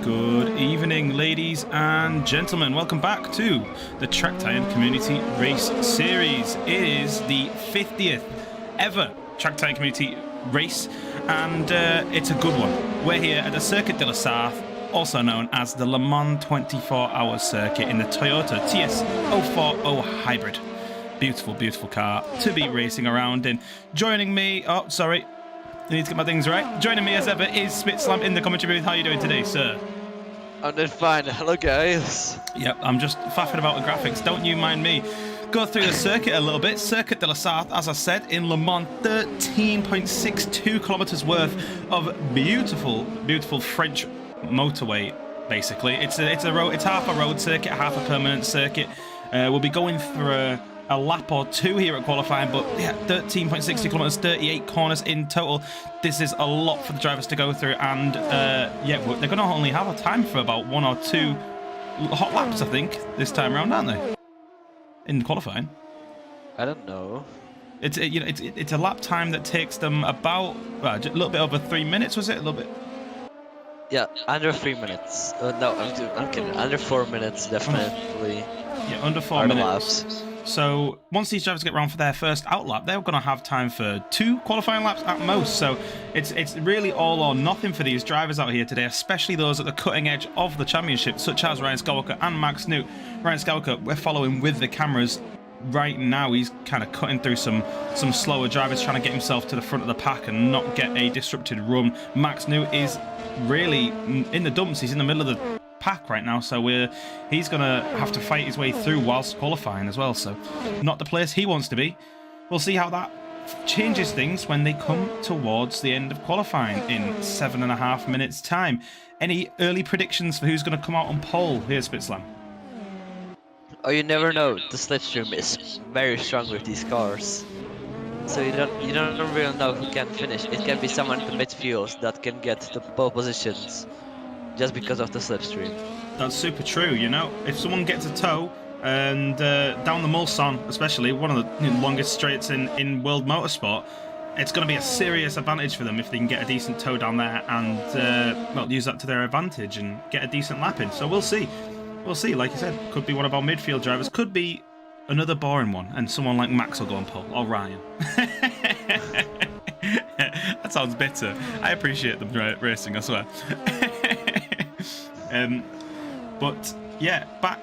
Good evening, ladies and gentlemen. Welcome back to the Track Tie Community Race Series. It is the 50th ever Track Tie Community Race, and it's a good one. We're here at the Circuit de la Sarthe, also known as the Le Mans 24-hour circuit in the Toyota TS040 Hybrid. Beautiful, beautiful car to be racing around in. Joining me, oh, sorry, I need to get my things right. Joining me as ever is Spitslam in the commentary booth. How are you doing today, sir? I'm doing fine. Hello, guys. Yep, I'm just faffing about the graphics. Don't you mind me. Go through the circuit a little bit. Circuit de la Sarthe, as I said, in Le Mans, 13.62 kilometers worth of beautiful, beautiful French motorway. Basically, it's a road. It's half a road circuit, half a permanent circuit. We'll be going through a lap or two here at qualifying, but yeah, 13.60 kilometers, 38 corners in total. This is a lot for the drivers to go through, and yeah, they're going to only have a time for about one or two hot laps, I think, this time around, aren't they? In qualifying. I don't know. It's a lap time that takes them about a little bit over 3 minutes, was it? A little bit. Yeah, under 3 minutes. No, I'm kidding. Under 4 minutes, definitely. Yeah, under 4 minutes. Laps. So once these drivers get round for their first out lap, they're going to have time for 2 qualifying laps at most. So it's really all or nothing for these drivers out here today, especially those at the cutting edge of the championship, such as Ryan Skywalker and Max Newt. Ryan Skywalker, we're following with the cameras right now. He's kind of cutting through some slower drivers, trying to get himself to the front of the pack and not get a disrupted run. Max Newt is really in the dumps. He's in the middle of the pack right now, so he's gonna have to fight his way through whilst qualifying as well, so not the place he wants to be. We'll see how that changes things when they come towards the end of qualifying in 7.5 minutes time. Any early predictions for who's going to come out on pole here, Spitslam? Oh, you never know. The slipstream is very strong with these cars, so you don't really know who can finish. It can be someone in the midfield that can get the pole positions just because of the slipstream. That's super true, you know. If someone gets a tow, and down the Mulsanne, especially, one of the longest straights in world motorsport, it's going to be a serious advantage for them if they can get a decent tow down there and well, use that to their advantage and get a decent lap in. So we'll see. We'll see, like you said, could be one of our midfield drivers, could be another boring one, and someone like Max will go on pole, or Ryan. That sounds bitter. I appreciate them racing, I swear. But yeah, back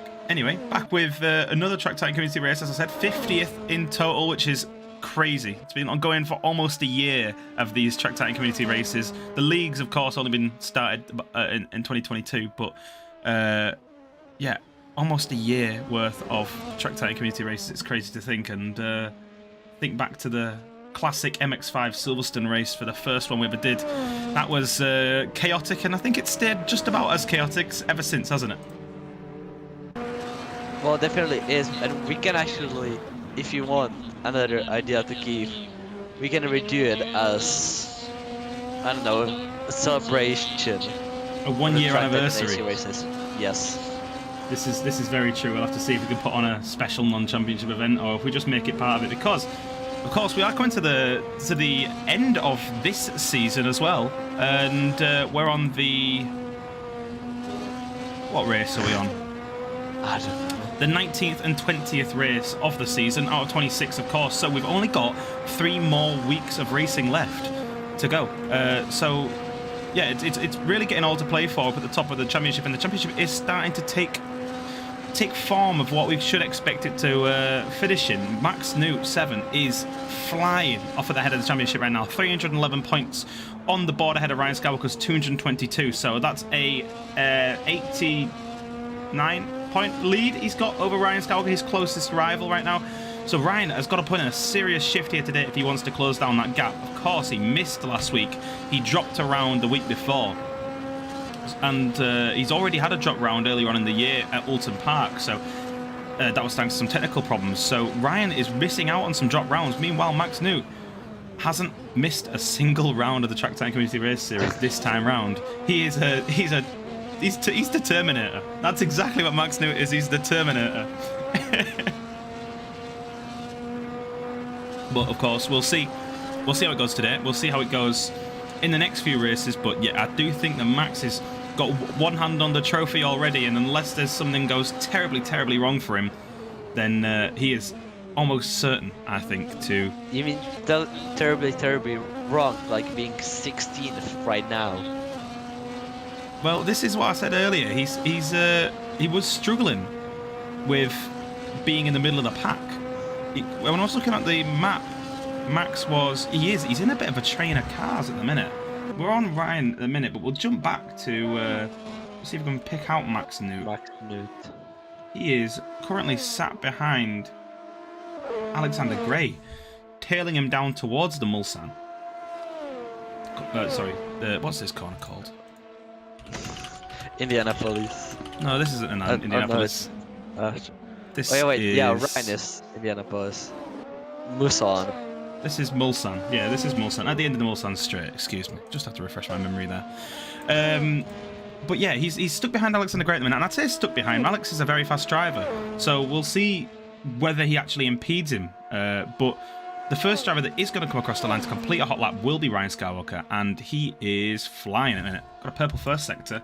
with another Track Tie Community race, as I said, 50th in total, which is crazy. It's been ongoing for almost a year of these Track Tie Community races. The leagues, of course, only been started in 2022, but yeah, almost a year worth of Track Tie Community races. It's crazy to think, and think back to the classic MX-5 Silverstone race for the first one we ever did. That was chaotic, and I think it's stayed just about as chaotic ever since, hasn't it? Well, definitely is, and we can actually, if you want another idea to keep, we can redo it as, I don't know, a celebration. A one-year anniversary. Races. Yes. This is very true. We'll have to see if we can put on a special non-championship event, or if we just make it part of it, because of course we are coming to the end of this season as well, and we're on the, what race are we on? I don't know. The 19th and 20th race of the season out of 26, of course. So we've only got 3 more weeks of racing left. to go. So yeah, it's really getting all to play for up at the top of the championship, and the championship is starting to take form of what we should expect it to finish in. Max Newt 7 is flying off at the head of the championship right now. 311 points on the board ahead of Ryan Skywalker's 222. So that's a 89-point lead he's got over Ryan Skywalker, his closest rival right now. So Ryan has got to put in a serious shift here today if he wants to close down that gap. Of course, he missed last week. He dropped a round the week before. And he's already had a drop round earlier on in the year at Alton Park, so that was thanks to some technical problems. So Ryan is missing out on some drop rounds. Meanwhile, Max Newt hasn't missed a single round of the Track Time Community Race Series this time round. He's the Terminator. That's exactly what Max Newt is. He's the Terminator. But of course, we'll see how it goes today. We'll see how it goes in the next few races. But yeah, I do think that Max has got one hand on the trophy already, and unless there's something goes terribly wrong for him, then he is almost certain, I think, to... You mean terribly wrong, like being 16th right now? Well, this is what I said earlier. He was struggling with being in the middle of the pack. When I was looking at the map, Max he's in a bit of a train of cars at the minute. We're on Ryan at the minute, but we'll jump back to see if we can pick out Max Newt. He is currently sat behind Alexander Gray, tailing him down towards the Mulsanne. Sorry, what's this corner called? Indianapolis. No, this isn't Indianapolis. Wait, yeah, Ryan is Indianapolis. Mulsanne. This is Mulsanne. Yeah, this is Mulsanne. At the end of the Mulsanne straight, excuse me. Just have to refresh my memory there. But yeah, he's stuck behind Alexander Gray at the minute. And I'd say stuck behind. Alex is a very fast driver. So we'll see whether he actually impedes him. But the first driver that is going to come across the line to complete a hot lap will be Ryan Skywalker. And he is flying at the minute. Got a purple first sector.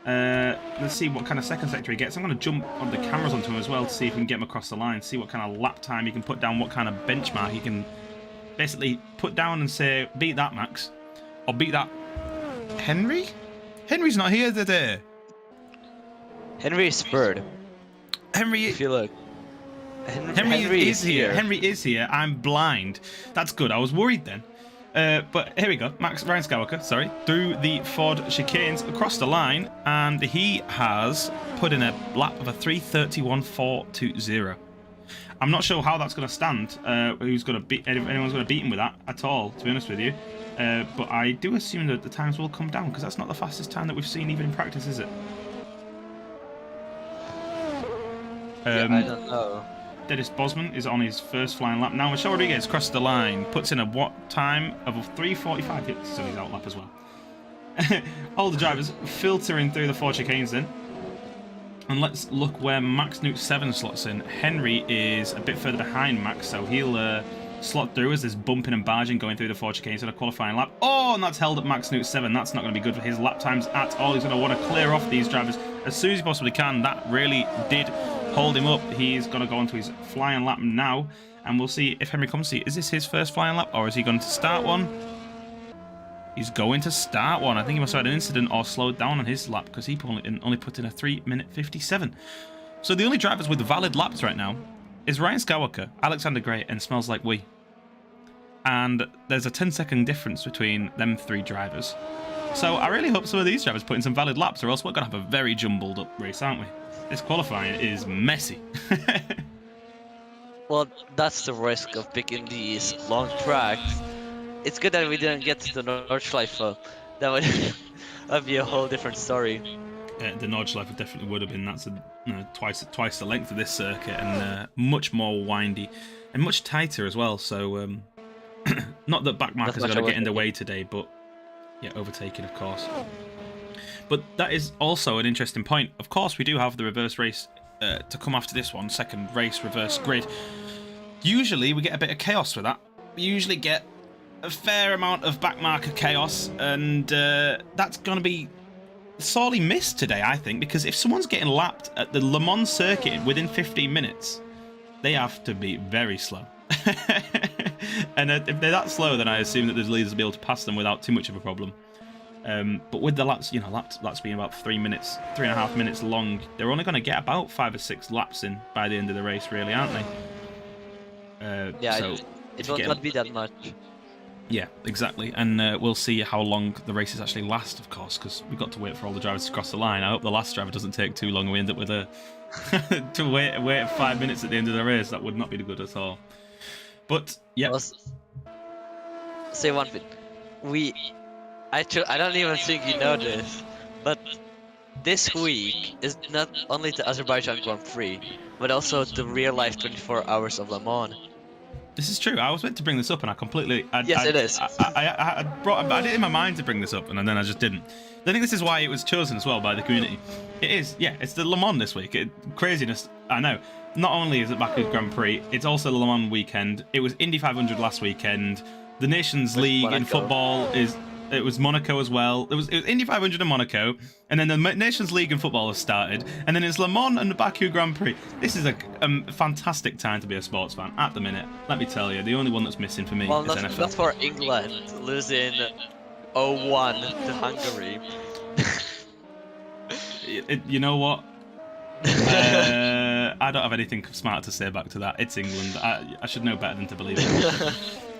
Let's see what kind of second sector he gets. I'm going to jump on the cameras onto him as well to see if we can get him across the line. See what kind of lap time he can put down. What kind of benchmark he can basically put down and say, beat that, Max. Or beat that. Henry? Henry's not here today. Henry is third. Henry... If you look. Henry is here. Henry is here. I'm blind. That's good. I was worried then. But here we go. Ryan Skywalker, sorry, through the Ford chicanes across the line, and he has put in a lap of a 3:31.420. I'm not sure how that's going to stand. Anyone's going to beat him with that at all, to be honest with you. But I do assume that the times will come down, because that's not the fastest time that we've seen even in practice, is it? Yeah, I don't know. Dennis Bosman is on his first flying lap. Now Michelle Rodriguez crosses the line, puts in a time of 3:45. It's on his out lap as well. All the drivers filtering through the Ford chicanes then. And let's look where Max Newt 7 slots in. Henry is a bit further behind Max, so he'll slot through as there's bumping and barging going through the Ford chicanes in a qualifying lap. Oh, and that's held at Max Newt 7. That's not going to be good for his lap times at all. He's going to want to clear off these drivers as soon as he possibly can. That really did hold him up. He's going to go onto his flying lap now, and we'll see if Henry comes to see. Is this his first flying lap, or is he going to start one? He's going to start one. I think he must have had an incident or slowed down on his lap, because he only put in a 3:57. So the only drivers with valid laps right now is Ryan Skywalker, Alexander Gray, and Smells Like We. And there's a 10-second difference between them three drivers. So I really hope some of these drivers put in some valid laps, or else we're going to have a very jumbled up race, aren't we? This qualifying is messy. Well, that's the risk of picking these long tracks. It's good that we didn't get to the Nordschleife. That would be a whole different story. The Nordschleife definitely would have been. That's twice the length of this circuit, and much more windy and much tighter as well. So not that backmarkers are going to get in the way today, but yeah, overtaking of course. But that is also an interesting point. Of course, we do have the reverse race to come after this one, second race reverse grid. Usually we get a bit of chaos with that. We usually get a fair amount of backmarker chaos, and that's going to be sorely missed today, I think, because if someone's getting lapped at the Le Mans circuit within 15 minutes, they have to be very slow. And if they're that slow, then I assume that the leaders will be able to pass them without too much of a problem. But with the laps, laps being about 3.5 minutes long, they're only going to get about 5 or 6 laps in by the end of the race, really, aren't they? Yeah, so it will not be that much. Yeah, exactly. And we'll see how long the races actually last, of course, because we've got to wait for all the drivers to cross the line. I hope the last driver doesn't take too long and we end up with a to wait 5 minutes at the end of the race. That would not be good at all. But yeah. I'll say one thing. I don't even think you know this, but this week is not only the Azerbaijan Grand Prix, but also the real life 24 hours of Le Mans. This is true. I was meant to bring this up, and I completely. Yes, it is. I had it in my mind to bring this up, and then I just didn't. I think this is why it was chosen as well by the community. It is, yeah. It's the Le Mans this week. Craziness. I know. Not only is it Baku Grand Prix, it's also the Le Mans weekend. It was Indy 500 last weekend. The Nations League in football is. It was Monaco as well. It was Indy 500 in Monaco, and then the Nations League in football has started, and then it's Le Mans and the Baku Grand Prix. This is a fantastic time to be a sports fan at the minute. Let me tell you, the only one that's missing for me is NFL. Not for England losing 0-1 to Hungary. You know what? I don't have anything smart to say back to that. It's England. I should know better than to believe it.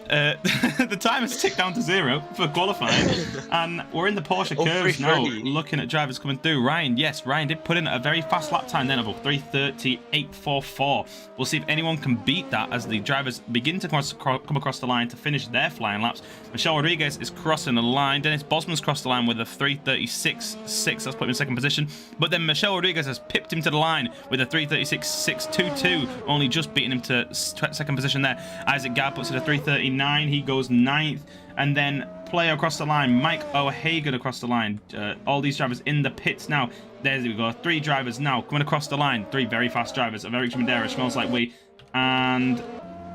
The time has ticked down to 0 for qualifying, and we're in the Porsche curves now, looking at drivers coming through. Ryan did put in a very fast lap time then of a 3:38.44. We'll see if anyone can beat that as the drivers begin to come across the line to finish their flying laps. Michelle Rodriguez is crossing the line. Dennis Bosman's crossed the line with a 3:36.6. That's put him in second position. But then Michelle Rodriguez has pipped him to the line with a 3:36.622, only just beating him to second position there. Isaac Gard puts it a 3:39. He goes 9th, and then player across the line, Mike O'Hagan across the line. All these drivers in the pits now. There we go. 3 drivers now coming across the line. 3 very fast drivers. Eric Schmidera, Smells Like We, and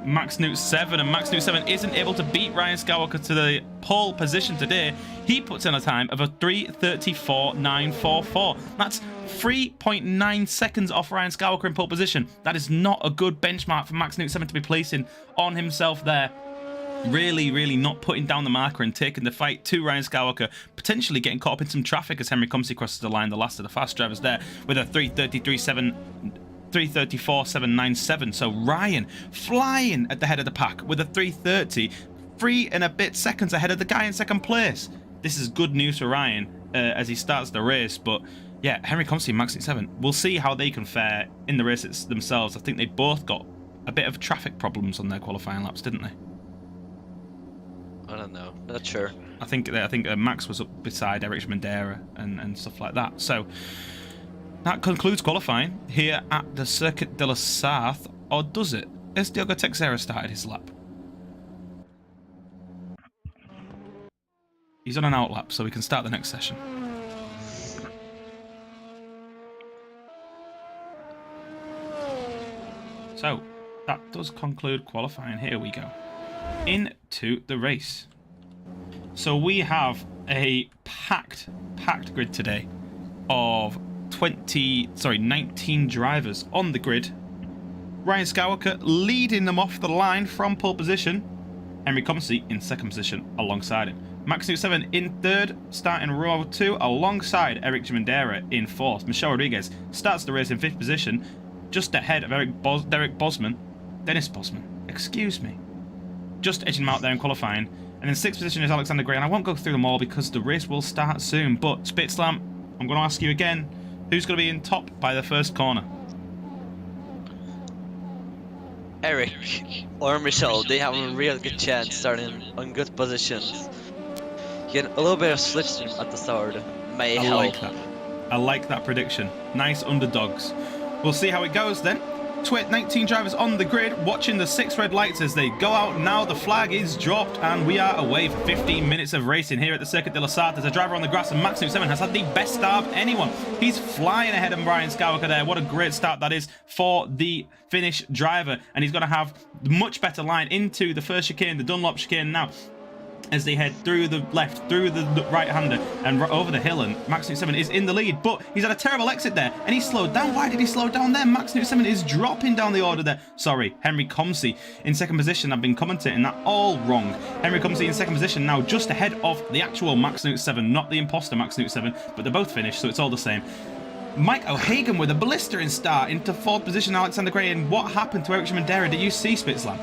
Max Newt 7. And Max Newt 7 isn't able to beat Ryan Skywalker to the pole position today. He puts in a time of a 3:34.944. That's 3.9 seconds off Ryan Skywalker in pole position. That is not a good benchmark for Max Newt 7 to be placing on himself there. Really, really not putting down the marker and taking the fight to Ryan Skywalker, potentially getting caught up in some traffic as Henry Comsey crosses the line, the last of the fast drivers there, with a 3:34.797. So Ryan flying at the head of the pack with a 3:30, 3 and a bit seconds ahead of the guy in second place. This is good news for Ryan as he starts the race, but yeah, Henry Comsey and Max Newt 7, we'll see how they can fare in the races themselves. I think they both got a bit of traffic problems on their qualifying laps, didn't they? I don't know. Not sure. I think Max was up beside Eric Schmidera and stuff like that. So that concludes qualifying here at the Circuit de la Sarthe. Or does it? Has Diogo Teixeira started his lap? He's on an out lap, so we can start the next session. So that does conclude qualifying. Here we go. Into the race. So we have a packed grid today of 19 drivers on the grid. Ryan Skywalker leading them off the line from pole position. Henry Comsey in second position alongside him. Max Newt 7 in third, starting row 2 alongside Eric Schmidera in fourth. Michelle Rodriguez starts the race in fifth position, just ahead of Dennis Bosman, excuse me. Just edging him out there in qualifying. And in sixth position is Alexander Gray. And I won't go through them all because the race will start soon. But Spitslam, I'm going to ask you again, who's going to be in top by the first corner? Eric or Michelle, they have a real good chance starting on good positions. Get a little bit of slipstream at the start. May help. Like that. I like that prediction. Nice underdogs. We'll see how it goes then. 19 drivers on the grid, watching the 6 red lights as they go out. Now the flag is dropped, and we are away for 15 minutes of racing here at the Circuit de la Sarthe. There's a driver on the grass, and Max Newt 7 has had the best start of anyone. He's flying ahead of Ryan Skywalker there. What a great start that is for the Finnish driver, and he's going to have much better line into the first chicane, the Dunlop chicane now. as they head through the left, through the right-hander, and over the hill, and Max Newt 7 is in the lead, but he's had a terrible exit there, and he's slowed down. Why did he slow down there? Max Newt 7 is dropping down the order there. Sorry, Henry Comsey in second position. I've been commentating that all wrong. Henry Comsey in second position now, just ahead of the actual Max Newt 7, not the imposter Max Newt 7, but they're both finished, so it's all the same. Mike O'Hagan with a blistering start into fourth position, Alexander Gray, and what happened to Eric Shimandera? Did you see, Spitzlam?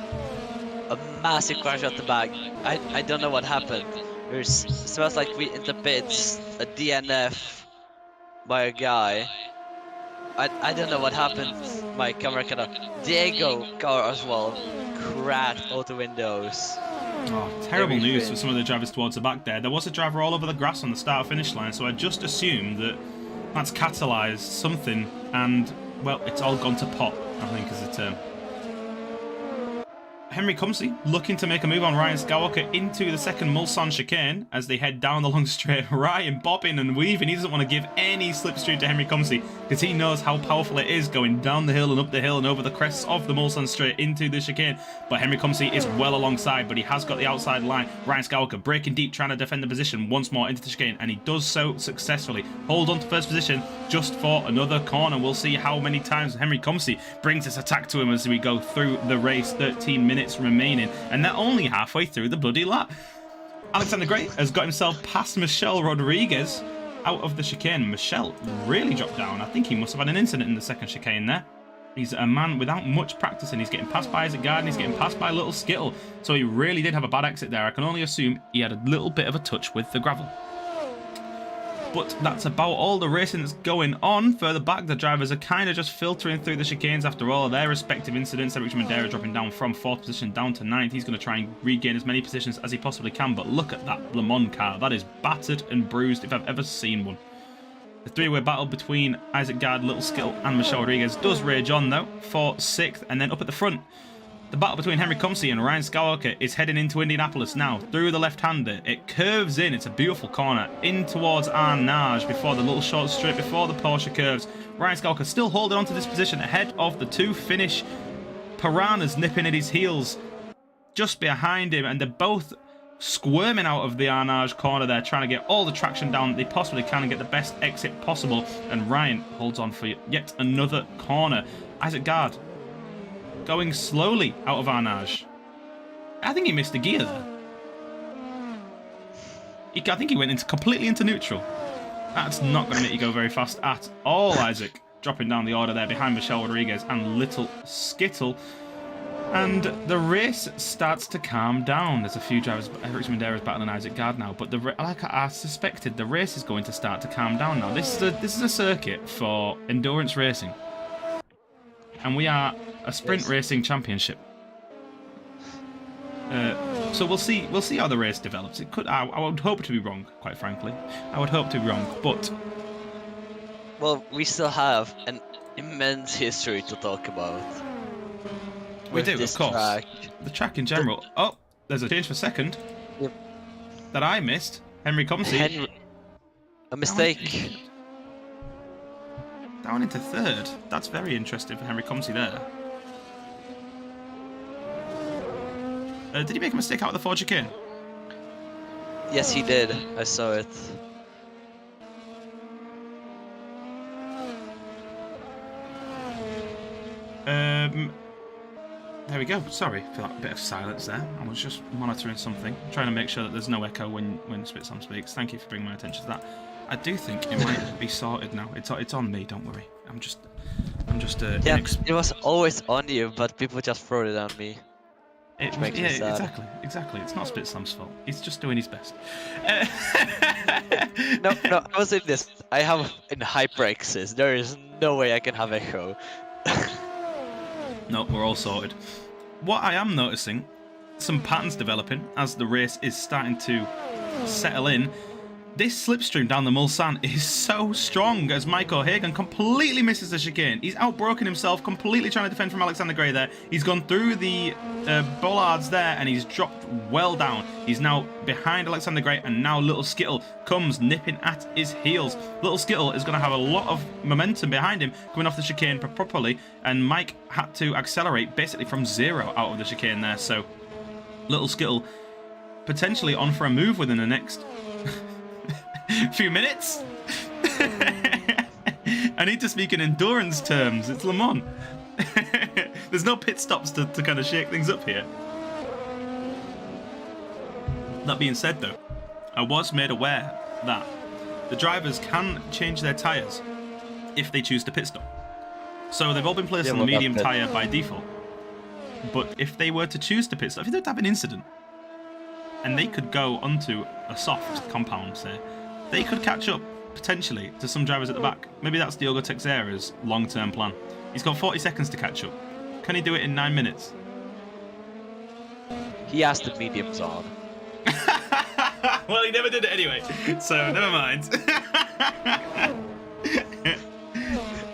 A massive crash at the back. I don't know what happened. It smells like we in the pits, a DNF by a guy. I don't know what happened. My camera Diego car as well cracked all the windows. Oh, terrible news for some of the drivers towards the back there. There was a driver all over the grass on the start-finish line, so I just assumed that that's catalysed something, and well, it's all gone to pot, I think is the term. Henry Comsey looking to make a move on Ryan Skywalker into the second Mulsanne chicane as they head down the long straight. Ryan bobbing and weaving. He doesn't want to give any slipstream to Henry Comsey because he knows how powerful it is going down the hill and up the hill and over the crests of the Mulsanne straight into the chicane. But Henry Comsey is well alongside, but he has got the outside line. Ryan Skywalker breaking deep, trying to defend the position once more into the chicane, and he does so successfully. Hold on to first position just for another corner. We'll see how many times Henry Comsey brings this attack to him as we go through the race. 13 minutes remaining, and they're only halfway through the bloody lap. Alexander Gray has got himself past Michelle Rodriguez out of the chicane. Michelle really dropped down. I think he must have had an incident in the second chicane there. He's a man without much practice, and he's getting passed by Isaac Garden, he's getting passed by Little Skittle, so he really did have a bad exit there. I can only assume he had a little bit of a touch with the gravel. But that's about all the racing that's going on. Further back, the drivers are kind of just filtering through the chicanes after all of their respective incidents. Eric Shimandera dropping down from 4th position down to 9th. He's going to try and regain as many positions as he possibly can. But look at that Le Mans car. That is battered and bruised if I've ever seen one. The three-way battle between Isaac Gard, Little Skittle and Michelle Rodriguez does rage on though for 6th. And then up at the front, the battle between Henry Comsey and Ryan Skywalker is heading into Indianapolis now. Through the left-hander, it curves in. It's a beautiful corner in towards Arnage before the little short straight before the Porsche curves. Ryan Skywalker still holding on to this position ahead of the two Finnish piranhas nipping at his heels just behind him, and they're both squirming out of the Arnage corner there, trying to get all the traction down that they possibly can and get the best exit possible. And Ryan holds on for yet another corner. Isaac Gard going slowly out of Arnage. I think he missed a gear there. I think he went completely into neutral. That's not going to make you go very fast at all, Isaac. Dropping down the order there behind Michelle Rodriguez and Little Skittle. And the race starts to calm down. There's a few drivers. Eric Shimandera is battling Isaac Gard now, but like I suspected, the race is going to start to calm down now. This is a circuit for endurance racing, and we are a sprint racing championship. So we'll see how the race develops. It could. I would hope to be wrong, quite frankly. I would hope to be wrong, but well, we still have an immense history to talk about. We do, of course. The track in general. Oh, there's a change for second. Yep. That I missed. Henry Comsey. A mistake. Down into third. That's very interesting for Henry Comsey there. Did he make a mistake out of the Ford chicane? Yes, he did. I saw it. There we go. Sorry for that bit of silence there. I was just monitoring something, trying to make sure that there's no echo when Spitzam speaks. Thank you for bringing my attention to that. I do think it might be sorted now. It's on me. Don't worry. I'm just. Yeah, it was always on you, but people just throw it on me. Exactly. It's not Spitzam's fault. He's just doing his best. No, I was in this. I have in HyperX's. There is no way I can have echo. No, we're all sorted. What I am noticing, some patterns developing as the race is starting to settle in. This slipstream down the Mulsanne is so strong as Mike O'Hagan completely misses the chicane. He's outbroken himself, completely trying to defend from Alexander Gray there. He's gone through the bollards there and he's dropped well down. He's now behind Alexander Gray, and now Little Skittle comes nipping at his heels. Little Skittle is going to have a lot of momentum behind him coming off the chicane properly, and Mike had to accelerate basically from 0 out of the chicane there. So Little Skittle potentially on for a move within the next few minutes. I need to speak in endurance terms. It's Le Mans. There's no pit stops to kind of shake things up here. That being said, though, I was made aware that the drivers can change their tyres if they choose to pit stop. So they've all been placed on the medium tyre by default. But if they were to choose to pit stop, if they don't have an incident, and they could go onto a soft compound, say, they could catch up potentially to some drivers at the back. Maybe that's Diogo Teixeira's long-term plan. He's got 40 seconds to catch up. Can he do it in 9 minutes? He has the mediums on. Well, he never did it anyway, so never mind.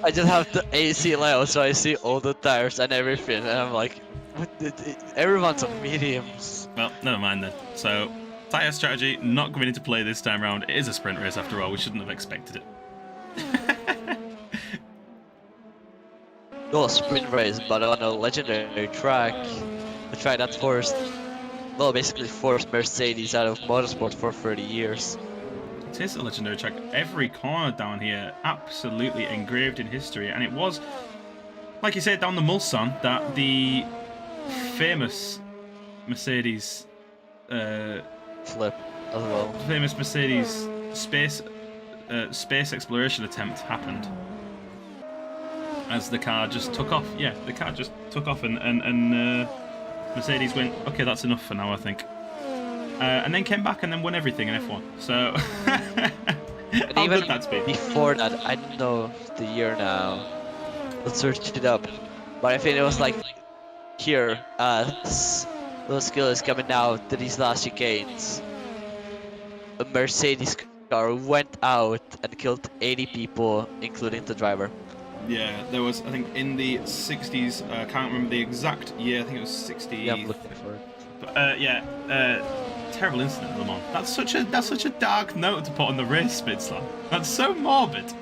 I just have the AC low, so I see all the tires and everything, and I'm like, everyone's on mediums. Well, never mind then. So, tyre strategy not coming into play this time round. It is a sprint race after all. We shouldn't have expected it. No, sprint race, but on a legendary track. A track that basically forced Mercedes out of motorsport for 30 years. It is a legendary track. Every corner down here, absolutely engraved in history. And it was, like you said, down the Mulsanne, that the famous Mercedes... flip as well. Famous Mercedes space exploration attempt happened. As the car just took off. Yeah, the car just took off and Mercedes went, okay, that's enough for now, I think. And then came back and then won everything in F1. So, how good that's been. Before that, I don't know the year now. Let's search it up. But I think it was like here, those skills coming out to these last chicanes. A Mercedes car went out and killed 80 people, including the driver. Yeah, there was, I think, in the 60s, I can't remember the exact year, I think it was 60. Yeah, I'm looking for it. But, terrible incident at Le Mans. That's such a dark note to put on the race spin slam. That's so morbid.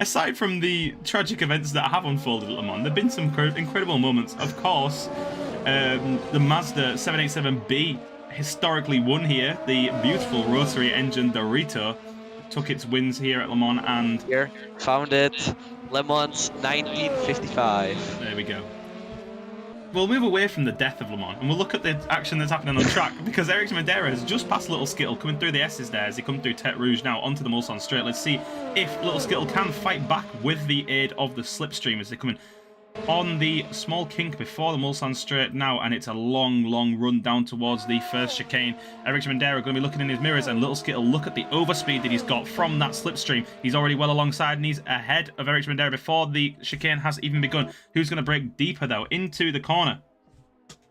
Aside from the tragic events that have unfolded at Le Mans, there have been some incredible moments. Of course, the Mazda 787B historically won here. The beautiful rotary engine Dorito took its wins here at Le Mans, and here, found it. Le Mans 1955. There we go. We'll move away from the death of Le Mans and we'll look at the action that's happening on track, because Eric Madera has just passed Little Skittle coming through the S's there as he comes through Tete Rouge now onto the Mulsanne straight. Let's see if Little Skittle can fight back with the aid of the slipstream as they come in on the small kink before the Mulsanne straight now, and it's a long run down towards the first chicane. Eric Madera going to be looking in his mirrors, and Little Skittle, look at the overspeed that he's got from that slipstream. He's already well alongside and he's ahead of Eric Madera before the chicane has even begun. Who's going to break deeper though into the corner?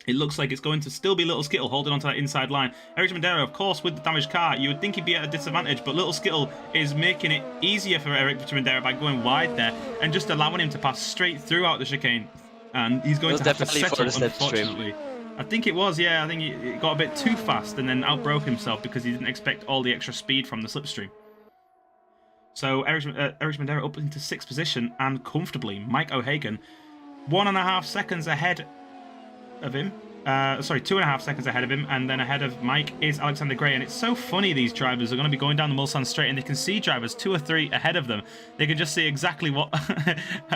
It looks like it's going to still be Little Skittle holding onto that inside line. Eric Madera, of course, with the damaged car, you would think he'd be at a disadvantage, but Little Skittle is making it easier for Eric Madera by going wide there and just allowing him to pass straight throughout the chicane. And he's going to have to settle, unfortunately. I think it was, yeah. I think he got a bit too fast and then outbroke himself because he didn't expect all the extra speed from the slipstream. So Eric Madera up into 6th position and comfortably. Mike O'Hagan, 1.5 seconds ahead of him. Sorry, 2.5 seconds ahead of him, and then ahead of Mike is Alexander Gray. And it's so funny, these drivers are going to be going down the Mulsanne straight and they can see drivers 2 or 3 ahead of them. They can just see exactly what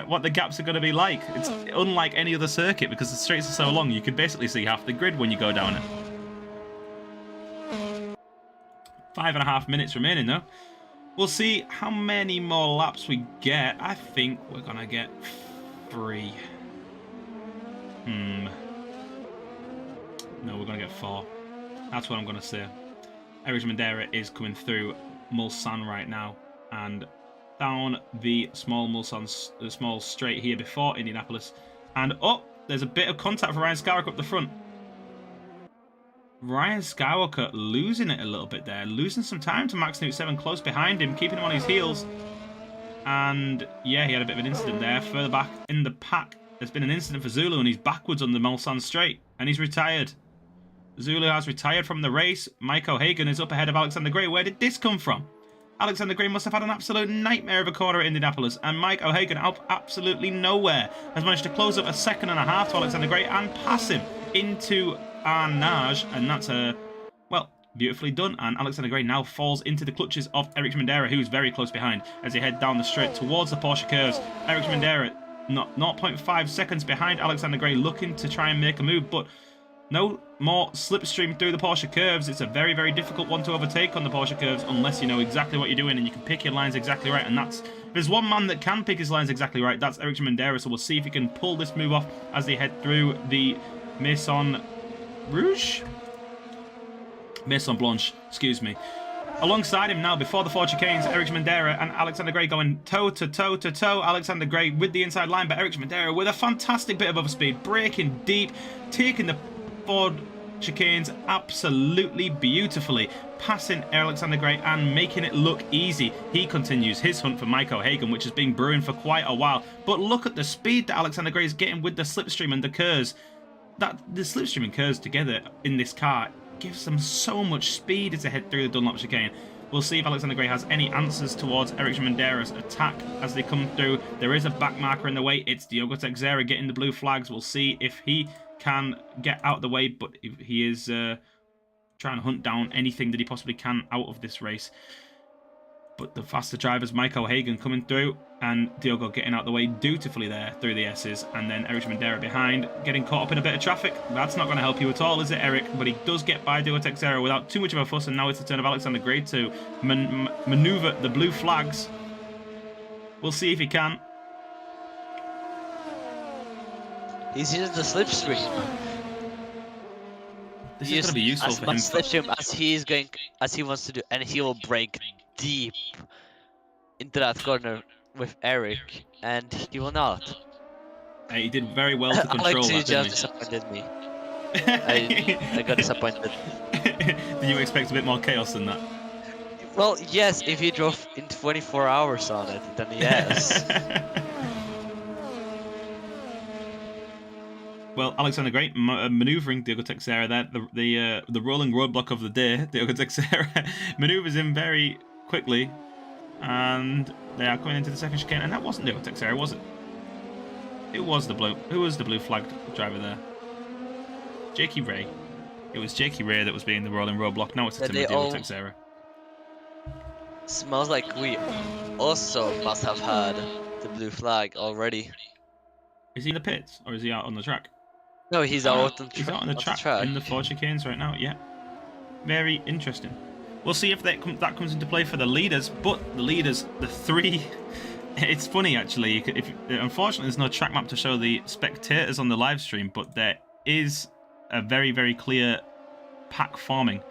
what the gaps are going to be like. It's unlike any other circuit because the straights are so long, you can basically see half the grid when you go down it. 5.5 minutes remaining though. We'll see how many more laps we get. I think we're going to get 3. No, we're going to get 4. That's what I'm going to say. Eric Madera is coming through Mulsanne right now. And down the small Mulsanne, the small straight here before Indianapolis. And there's a bit of contact for Ryan Skywalker up the front. Ryan Skywalker losing it a little bit there. Losing some time to Max Newt 7 close behind him. Keeping him on his heels. And yeah, he had a bit of an incident there. Further back in the pack, there's been an incident for Zulu and he's backwards on the Mulsanne straight. And he's retired. Zulu has retired from the race. Mike O'Hagan is up ahead of Alexander Gray. Where did this come from? Alexander Gray must have had an absolute nightmare of a corner at Indianapolis, and Mike O'Hagan out absolutely nowhere has managed to close up a second and a half to Alexander Gray and pass him into Arnage, and that's well, beautifully done. And Alexander Gray now falls into the clutches of Eric Schmidera, who's very close behind as they head down the straight towards the Porsche curves. Eric Schmidera not 0.5 seconds behind Alexander Gray, looking to try and make a move, but no more slipstream through the Porsche curves. It's a very, very difficult one to overtake on the Porsche curves unless you know exactly what you're doing and you can pick your lines exactly right. And that's, if there's one man that can pick his lines exactly right, that's Eric Schmidera. So we'll see if he can pull this move off as they head through the Maison Rouge? Maison Blanche, excuse me. Alongside him now, before the four chicanes, Eric Schmidera and Alexander Gray going toe to toe to toe. Alexander Gray with the inside line, but Eric Schmidera with a fantastic bit of overspeed, braking deep, taking the four chicanes absolutely beautifully, passing Alexander Gray and making it look easy. He continues his hunt for Mike O'Hagan, which has been brewing for quite a while. But look at the speed that Alexander Gray is getting with the slipstream and the KERS. That the slipstream and KERS together in this car gives them so much speed as they head through the Dunlop chicane. We'll see if Alexander Gray has any answers towards Eric Schmidera's attack as they come through. There is a back marker in the way. It's Diogo Teixeira getting the blue flags. We'll see if he can get out of the way, but he is trying to hunt down anything that he possibly can out of this race. But the faster drivers, Mike O'Hagan coming through, and Diogo getting out of the way dutifully there through the S's, and then Eric Schmidera behind, getting caught up in a bit of traffic. That's not going to help you at all, is it, Eric? But he does get by Diogo Teixeira without too much of a fuss, and now it's the turn of Alexander Gray to maneuver the blue flags. We'll see if he can. He's using the slipstream. This is going to be useful for him. As much slipstream as he wants to do, and he will break deep into that corner with Eric, and he will not. He did very well to control Alex, that, you didn't just disappointed me. I got disappointed. Did you expect a bit more chaos than that? Well, yes, if he drove in 24 hours on it, then yes. Well, Alexander Gray manoeuvring Diogo Teixeira there. The rolling roadblock of the day, Diogo Teixeira manoeuvres him very quickly, and they are coming into the second chicane. And that wasn't Diogo Teixeira, was it? It was the blue. Who was the blue flagged driver there? Jakey Ray. It was Jakey Ray that was being the rolling roadblock. Now it's the Diogo Teixeira. Smells like we also must have had the blue flag already. Is he in the pits or is he out on the track? No, he's out on he's out on the track in the four chicanes right now. Yeah, very interesting. We'll see if that comes into play for the leaders. But the leaders, the three, it's funny actually. Unfortunately, there's no track map to show the spectators on the live stream, but there is a very, very clear pack forming.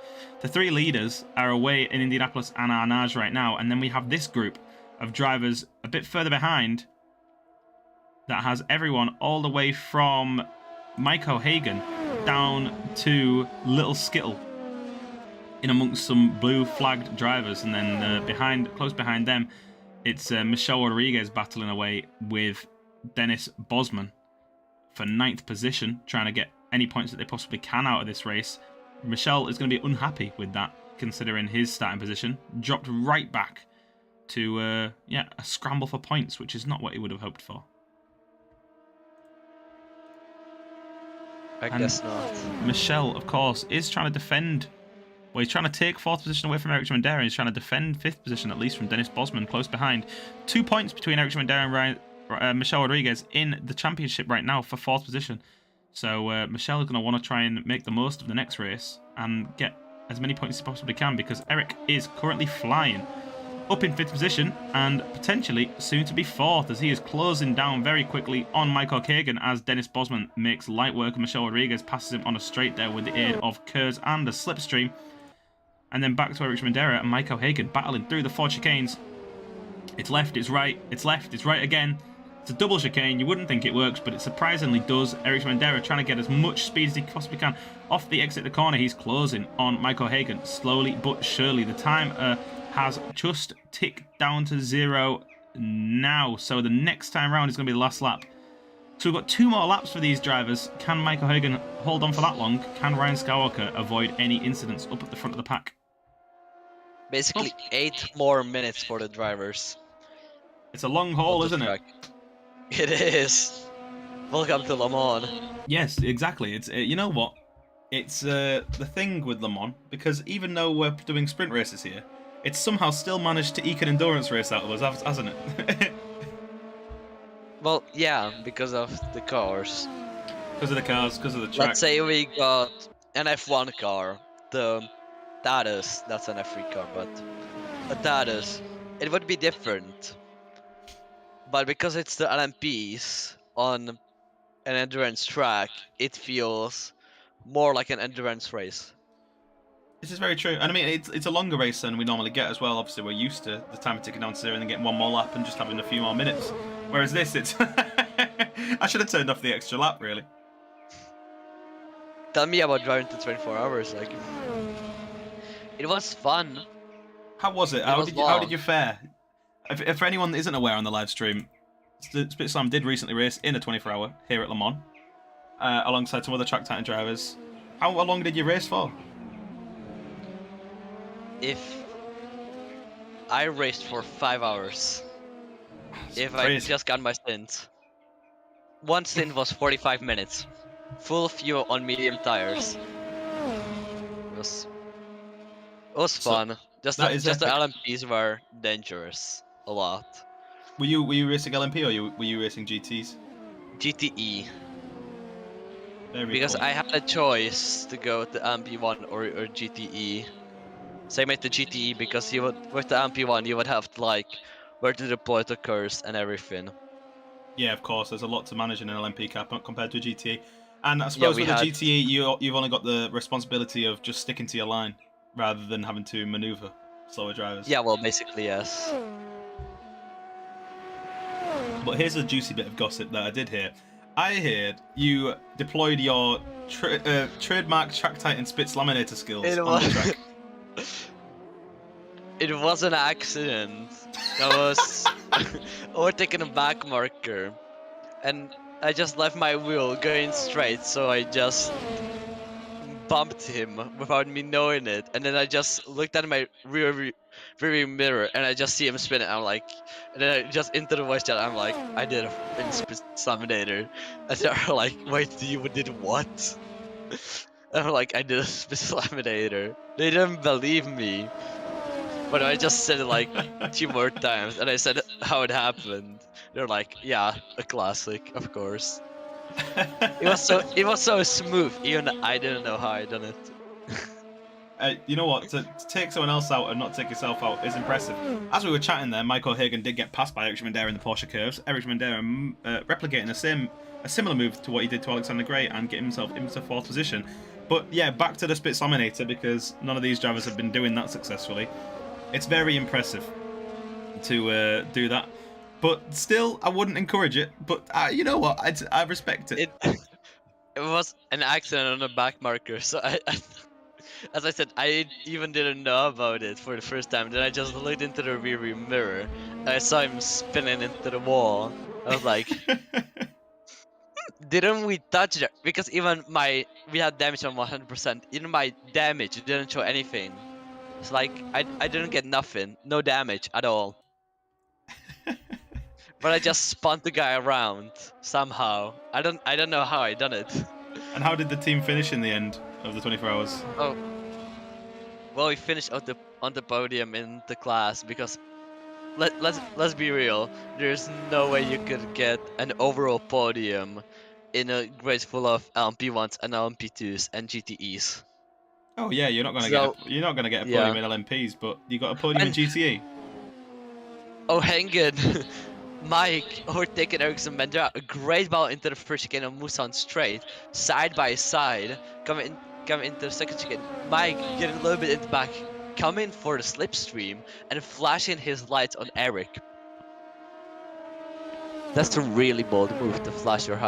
The three leaders are away in Indianapolis and Arnage right now, and then we have this group of drivers a bit further behind that has everyone all the way from Mike O'Hagan down to Little Skittle in amongst some blue flagged drivers, and then close behind them it's Michelle Rodriguez battling away with Dennis Bosman for 9th position, trying to get any points that they possibly can out of this race. Michelle is going to be unhappy with that, considering his starting position dropped right back to a scramble for points, which is not what he would have hoped for. I guess not. Michelle, of course, is trying to defend. Well, he's trying to take 4th position away from Eric Schmidera. He's trying to defend 5th position, at least, from Dennis Bosman, close behind. 2 points between Eric Schmidera and Michelle Rodriguez in the championship right now for 4th position. So Michelle is going to want to try and make the most of the next race and get as many points as he possibly can, because Eric is currently flying up in 5th position and potentially soon to be 4th, as he is closing down very quickly on Mike O'Hagan as Dennis Bosman makes light work and Michelle Rodriguez passes him on a straight there with the aid of KERS and a slipstream. And then back to Eric Schmidera and Mike O'Hagan battling through the 4 chicanes. It's left, it's right, it's left, it's right again. It's a double chicane. You wouldn't think it works, but it surprisingly does. Eric Schmidera trying to get as much speed as he possibly can. Off the exit of the corner, he's closing on Mike O'Hagan slowly but surely. The time has just ticked down to 0 now, so the next time round is going to be the last lap. So we've got 2 more laps for these drivers. Can Mike O'Hagan hold on for that long? Can Ryan Skywalker avoid any incidents up at the front of the pack? Basically, 8 more minutes for the drivers. It's a long haul, isn't it? It is. Welcome to Le Mans. Yes, exactly. It's you know what? It's the thing with Le Mans, because even though we're doing sprint races here, it's somehow still managed to eke an endurance race out of us, hasn't it? Well, yeah, because of the cars. Because of the cars, because of the track. Let's say we got an F1 car, the Tatus, that's an F3 car, but a Tatus, it would be different. But because it's the LMPs on an endurance track, it feels more like an endurance race. This is very true, and I mean it's a longer race than we normally get as well. Obviously, we're used to the time ticking down to zero and then getting one more lap and just having a few more minutes. Whereas this, it's I should have turned off the extra lap, really. Tell me about driving to 24 hours. Like, it was fun. How was it? How did you fare? If for anyone that isn't aware on the live stream, Spit Slam did recently race in a 24-hour here at Le Mans, alongside some other Track Titan drivers. How long did you race for? If I raced for 5 hours, if crazy. I just got my stint. One stint was 45 minutes. Full fuel on medium tires. It was fun. Just the LMPs were dangerous. A lot. Were you racing LMP or were you racing GTs? GTE. Because cool. I had a choice to go with the MP1 or GTE. So I made the GTE because you would, with the MP1 you would have to like where to deploy the curves and everything. Yeah, of course. There's a lot to manage in an LMP car compared to a GTE. And I suppose with a GTE, you've only got the responsibility of just sticking to your line rather than having to maneuver slower drivers. Yeah, well, basically, yes. But here's a juicy bit of gossip that I did hear. I heard you deployed your trademark Track Titan Spitz laminator skills on the track. It was an accident. I was overtaking a back marker, and I just left my wheel going straight, so I just bumped him without me knowing it, and then I just looked at my rear mirror and I just see him spinning. I'm like, and then I just into the voice chat, I'm like, I did a Spitz laminator, and they're like, wait, you did what? And I'm like, I did a Spitz laminator. They didn't believe me. But I just said it like 2 more times, and I said how it happened. They're like, "Yeah, a classic, of course." It was so smooth, even I didn't know how I done it. You know what? To take someone else out and not take yourself out is impressive. As we were chatting there, Michael Hagan did get passed by Eric Schmendera in the Porsche curves. Eric Schmendera replicating a similar move to what he did to Alexander Gray and getting himself into 4th position. But yeah, back to the Spitz laminator, because none of these drivers have been doing that successfully. It's very impressive to do that, but still, I wouldn't encourage it. But you know what? I respect it. It was an accident on a back marker, so as I said, I even didn't know about it for the first time. Then I just looked into the rearview mirror, and I saw him spinning into the wall. I was like, didn't we touch that? Because even we had damage on 100%. Even my damage didn't show anything. It's like I didn't get nothing, no damage at all. But I just spun the guy around somehow. I don't know how I done it. And how did the team finish in the end of the 24 hours? Oh, well, we finished on the podium in the class because let's be real. There's no way you could get an overall podium in a race full of LMP1s and LMP2s and GTEs. Oh yeah, you're not gonna get a podium in LMPs, but you got a podium in GTE. Oh, hang it. Mike overtaking Ericsson Mendera, a great ball into the first chicane of Musan straight, side by side, coming into the second chicane. Mike getting a little bit in the back, coming for the slipstream and flashing his lights on Eric. That's a really bold move to flash your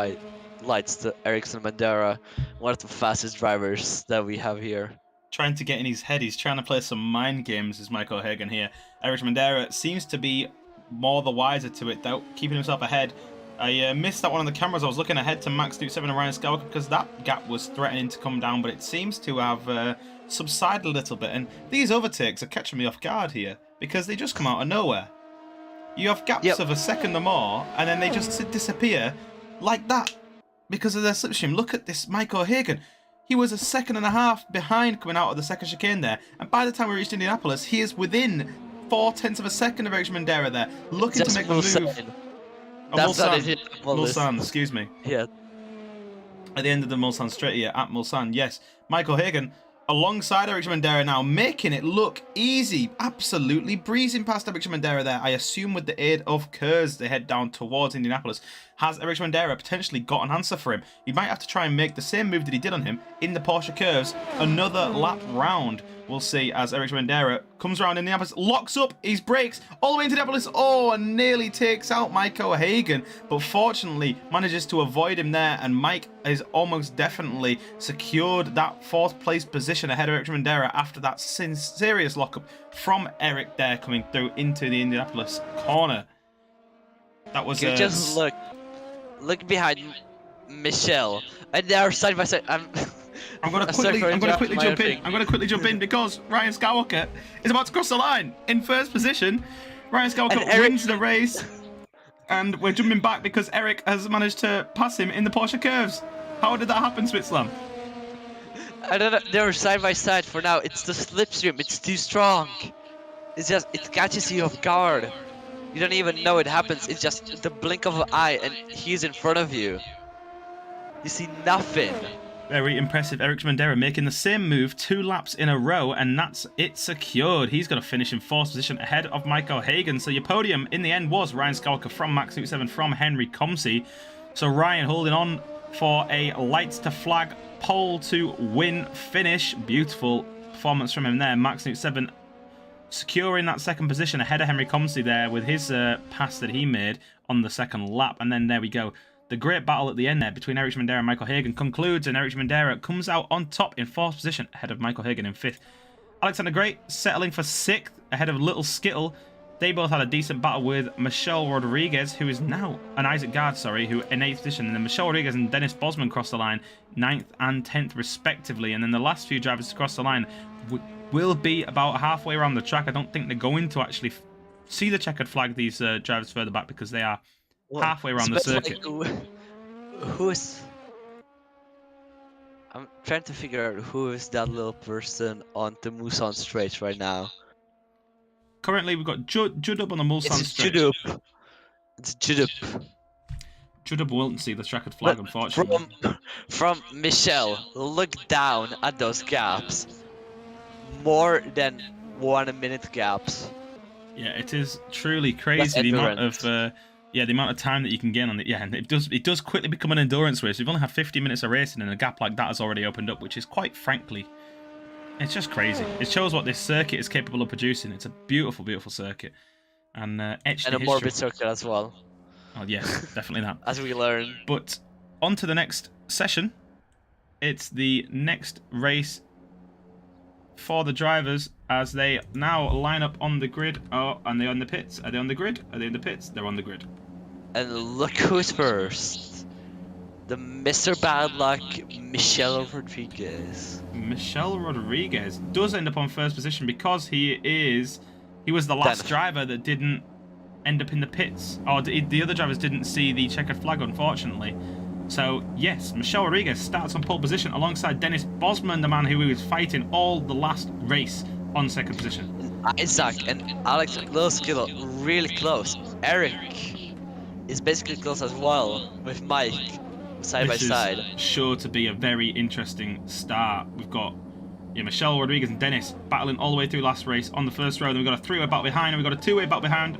lights to Ericsson Mendera, one of the fastest drivers that we have here. Trying to get in his head, he's trying to play some mind games, is Michael Hagan here. Eric Mendera seems to be more the wiser to it, though, keeping himself ahead. I missed that one on the cameras. I was looking ahead to Max Duke 7 and Ryan Skywalker because that gap was threatening to come down, but it seems to have subsided a little bit. And these overtakes are catching me off guard here because they just come out of nowhere. You have gaps of a second or more, and then they just disappear like that because of their slipstream. Look at this, Mike O'Hagan. He was a second and a half behind coming out of the second chicane there, and by the time we reached Indianapolis, he is within 0.4 of a second of Eric Schmendera there, looking to make the move. Oh, Mulsanne, excuse me. Yeah. At the end of the Mulsanne straight here, at Mulsanne, yes. Michael Hagan alongside Eric Schmendera now, making it look easy. Absolutely breezing past Eric Schmendera there. I assume with the aid of Kurz, they head down towards Indianapolis. Has Eric Schmendera potentially got an answer for him? He might have to try and make the same move that he did on him in the Porsche curves. Another lap round. We'll see as Eric Schmendera comes around Indianapolis, locks up, he brakes all the way into Indianapolis. Oh, and nearly takes out Mike O'Hagan, but fortunately manages to avoid him there. And Mike has almost definitely secured that 4th place position ahead of Eric Schmendera after that serious lockup from Eric there coming through into the Indianapolis corner. That was just look behind Michelle, and they are side by side. I'm going to quickly jump in because Ryan Skywalker is about to cross the line in first position. Ryan Skywalker wins the race, and we're jumping back because Eric has managed to pass him in the Porsche curves. How did that happen, Switzerland? I don't know. They're side by side for now. It's the slipstream. It's too strong. It's just, it catches you off guard. You don't even know it happens. It's just the blink of an eye, and he's in front of you. You see nothing. Very impressive. Eric Schmendera making the same move 2 laps in a row, and that's it secured. He's going to finish in 4th position ahead of Mike O'Hagan. So your podium in the end was Ryan Skywalker from Max 7 from Henry Comsey. So Ryan holding on for a lights to flag pole to win finish. Beautiful performance from him there. Max 7 securing that 2nd position ahead of Henry Comsey there with his pass that he made on the 2nd lap. And then there we go. The great battle at the end there between Eric Schmendera and Michael Hagan concludes, and Eric Schmendera comes out on top in 4th position ahead of Michael Hagan in 5th. Alexander Great settling for 6th ahead of Little Skittle. They both had a decent battle with Michelle Rodriguez, who is now, and Isaac Gard, sorry, who in 8th position. And then Michelle Rodriguez and Dennis Bosman crossed the line 9th and 10th respectively. And then the last few drivers to cross the line will be about halfway around the track. I don't think they're going to actually see the checkered flag, these drivers further back, because they are halfway around the circuit. I'm trying to figure out who is that little person on the Mulsanne straight right now. Currently, we've got Judub on the Mulsanne straight. It's Judub. Judub won't see the checkered flag, unfortunately. From Michelle, look down at those gaps. More than 1 minute gaps. Yeah, it is truly crazy the amount of the amount of time that you can gain on it. Yeah, and it does quickly become an endurance race. We've only had 50 minutes of racing, and a gap like that has already opened up, which is quite frankly, it's just crazy. It shows what this circuit is capable of producing. It's a beautiful, beautiful circuit, and etched in history. Morbid circuit as well. Oh yes, definitely that. As we learn. But on to the next session. It's the next race for the drivers as they now line up on the grid. Oh, and they're on the pits. Are they on the grid? Are they in the pits? They're on the grid. And look who's first. The Mr. Bad Luck, Michelle Rodriguez. Michelle Rodriguez does end up on 1st position because he was the last driver that didn't end up in the pits. Or the other drivers didn't see the checkered flag, unfortunately. So, yes, Michelle Rodriguez starts on pole position alongside Dennis Bosman, the man who was fighting all the last race on 2nd position. Isaac and Alex Little Skittle really close. Eric is basically close as well with Mike side by side. This is sure to be a very interesting start. We've got Michelle Rodriguez and Dennis battling all the way through last race on the 1st row. Then we've got a 3-way battle behind, and we've got a 2-way battle behind.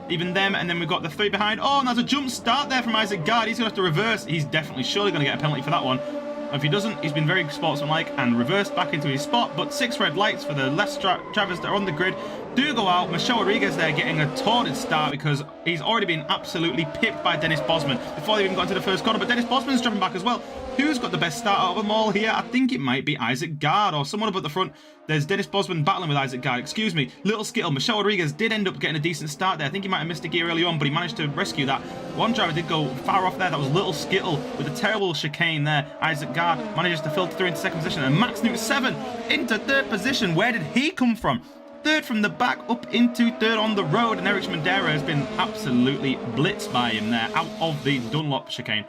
Even them, and then we've got the 3 behind. Oh, and there's a jump start there from Isaac Gard. He's going to have to reverse. He's definitely surely going to get a penalty for that one. And if he doesn't, he's been very sportsmanlike and reversed back into his spot. But 6 red lights for the left drivers that are on the grid. do go out. Michelle Rodriguez there getting a torrid start because he's already been absolutely pipped by Dennis Bosman before they even got into the first corner. But Dennis Bosman's dropping back as well. Who's got the best start out of them all here? I think it might be Isaac Gard or someone up at the front. There's Dennis Bosman battling with Isaac Gard. Excuse me. Little Skittle. Michelle Rodriguez did end up getting a decent start there. I think he might have missed a gear early on, but he managed to rescue that. One driver did go far off there. That was Little Skittle with a terrible chicane there. Isaac Gard manages to filter through into second position. And Max Newt 7 into third position. Where did he come from? Third from the back up into third on the road. And Eric Schmidera has been absolutely blitzed by him there out of the Dunlop chicane.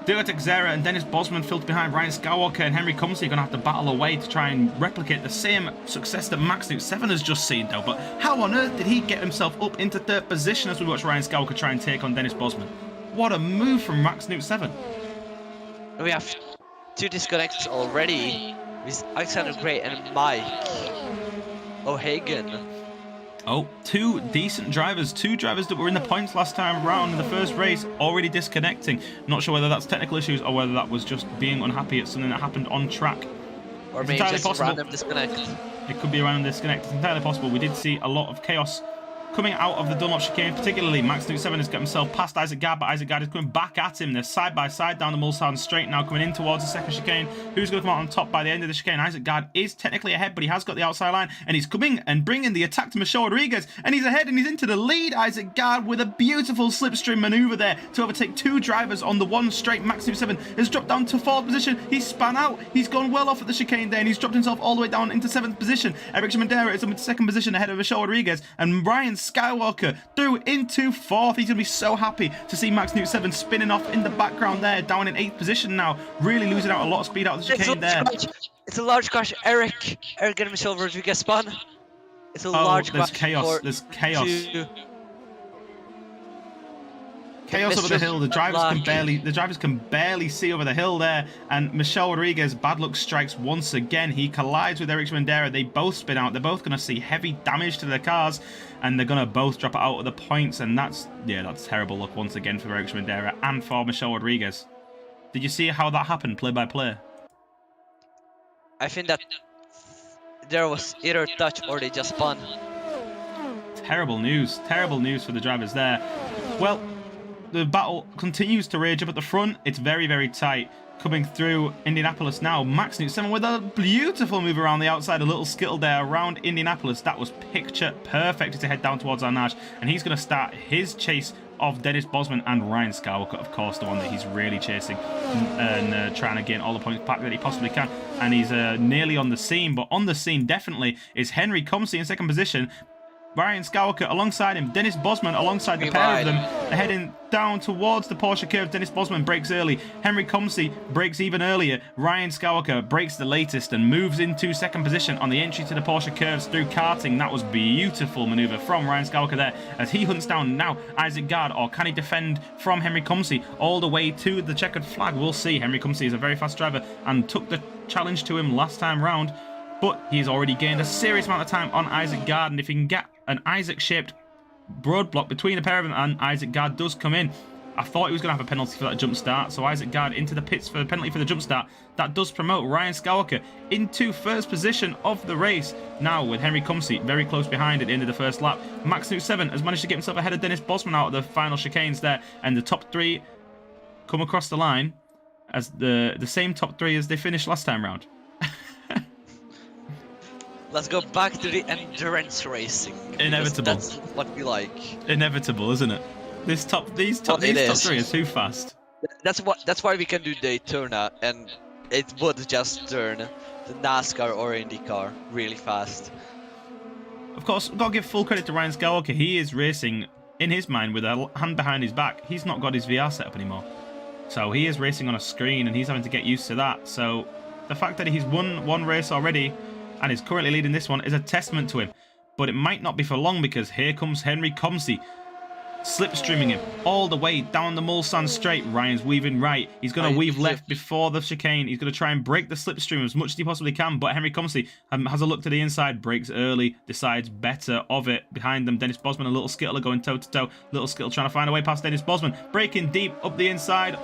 Dila Texera and Dennis Bosman filtered behind Ryan Skywalker and Henry Comsey are going to have to battle away to try and replicate the same success that Max Newt 7 has just seen, though. But how on earth did he get himself up into third position as we watch Ryan Skywalker try and take on Dennis Bosman? What a move from Max Newt 7. We have 2 disconnects already with Alexander Gray and Mike O'Hagan. Oh, 2 decent drivers. 2 drivers that were in the points last time around in the first race already disconnecting. Not sure whether that's technical issues or whether that was just being unhappy at something that happened on track. Or maybe just a random disconnect. It could be a random disconnect. It's entirely possible. We did see a lot of chaos coming out of the Dunlop chicane, particularly Max Newt 7 has got himself past Isaac Gard, but Isaac Gard is coming back at him. They're side by side down the Mulsanne straight now, coming in towards the second chicane. Who's going to come out on top by the end of the chicane? Isaac Gard is technically ahead, but he has got the outside line, and he's coming and bringing the attack to Michelle Rodriguez, and he's ahead and he's into the lead. Isaac Gard with a beautiful slipstream maneuver there to overtake 2 drivers on the one straight. Max Newt 7 has dropped down to 4th position. He's spun out. He's gone well off at the chicane there, and he's dropped himself all the way down into 7th position. Eric Schmidera is up into 2nd position ahead of Michelle Rodriguez, and Ryan Skywalker through into 4th. He's going to be so happy to see Max Newt 7 spinning off in the background there, down in 8th position now, really losing out a lot of speed out of the chicane there. It's a large crash. Eric and Michelle Rodriguez spun. It's a large crash. There's chaos. Chaos over the hill. The drivers can barely see over the hill there. And Michelle Rodriguez, bad luck strikes once again. He collides with Eric Schmidera. They both spin out. They're both going to see heavy damage to their cars, and they're going to both drop out of the points. And that's terrible luck once again for Eric Schmidera and for Michelle Rodriguez. Did you see how that happened, play by play? I think that there was either touch or they just spun. Terrible news for the drivers there. Well, the battle continues to rage up at the front. It's very, very tight. Coming through Indianapolis now. Max Newt 7 with a beautiful move around the outside. A little skittle there around Indianapolis. That was picture perfect to head down towards Arnage. And he's going to start his chase of Dennis Bosman and Ryan Skywalker, of course, the one that he's really chasing and trying to gain all the points back that he possibly can. And he's nearly on the scene. But on the scene definitely is Henry Comsey in 2nd position. Ryan Skywalker alongside him, Dennis Bosman alongside the pair of them. They're heading down towards the Porsche curve. Dennis Bosman brakes early. Henry Comsey brakes even earlier. Ryan Skywalker brakes the latest and moves into 2nd position on the entry to the Porsche curves through karting. That was beautiful maneuver from Ryan Skywalker there as he hunts down now Isaac Gard, or can he defend from Henry Comsey all the way to the checkered flag? We'll see. Henry Comsey is a very fast driver and took the challenge to him last time round, but he's already gained a serious amount of time on Isaac Gard, and if he can get an Isaac-shaped roadblock between the pair of them, and Isaac Gard does come in. I thought he was going to have a penalty for that jump start, so Isaac Gard into the pits for the penalty for the jump start. That does promote Ryan Skywalker into 1st position of the race. Now with Henry Comsey very close behind at the end of the first lap. Max Newt 7 has managed to get himself ahead of Dennis Bosman out of the final chicanes there, and the top 3 come across the line as the same top 3 as they finished last time round. Let's go back to the endurance racing. Inevitable. That's what we like. Inevitable, isn't it? These top 3 are too fast. That's why we can do Daytona, and it would just turn the NASCAR or IndyCar really fast. Of course, we've got to give full credit to Ryan Skywalker. He is racing in his mind with a hand behind his back. He's not got his VR set up anymore. So he is racing on a screen, and he's having to get used to that. So the fact that he's won one race already and is currently leading this one is a testament to him. But it might not be for long, because here comes Henry Comsey, slipstreaming him all the way down the Mulsanne straight. Ryan's weaving right. He's going to weave left before the chicane. He's going to try and break the slipstream as much as he possibly can. But Henry Comsey has a look to the inside, brakes early, decides better of it. Behind them, Dennis Bosman and Little Skittle are going toe-to-toe. Little Skittle trying to find a way past Dennis Bosman. Braking deep up the inside.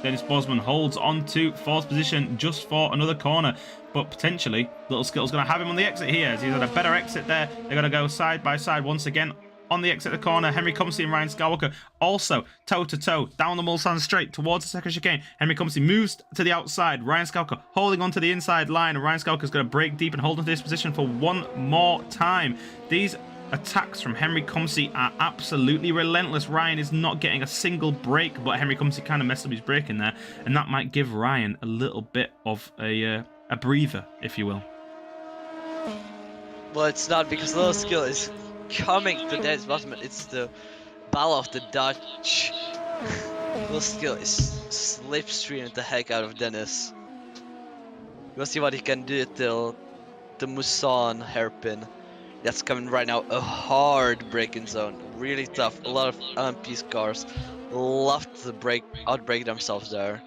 Dennis Bosman holds on to 4th position just for another corner. But potentially, Little Skill's going to have him on the exit here. As he's had a better exit there. They're going to go side by side once again. On the exit of the corner, Henry Comsey and Ryan Skywalker also toe-to-toe down the Mulsanne straight towards the second chicane. Henry Comsey moves to the outside. Ryan Skywalker holding onto the inside line. And Ryan Skywalker's going to break deep and hold onto this position for one more time. These attacks from Henry Comsey are absolutely relentless. Ryan is not getting a single break, but Henry Comsey kind of messed up his break in there. And that might give Ryan a little bit of a breather, if you will. Well, it's not, because Little Skill is coming to Dennis Bosman. It's the battle of the Dutch. Little Skill is slipstreaming the heck out of Dennis. We'll see what he can do till the Mulsanne hairpin. That's coming right now. A hard braking zone. Really tough. A lot of LMP's cars love to outbrake themselves there.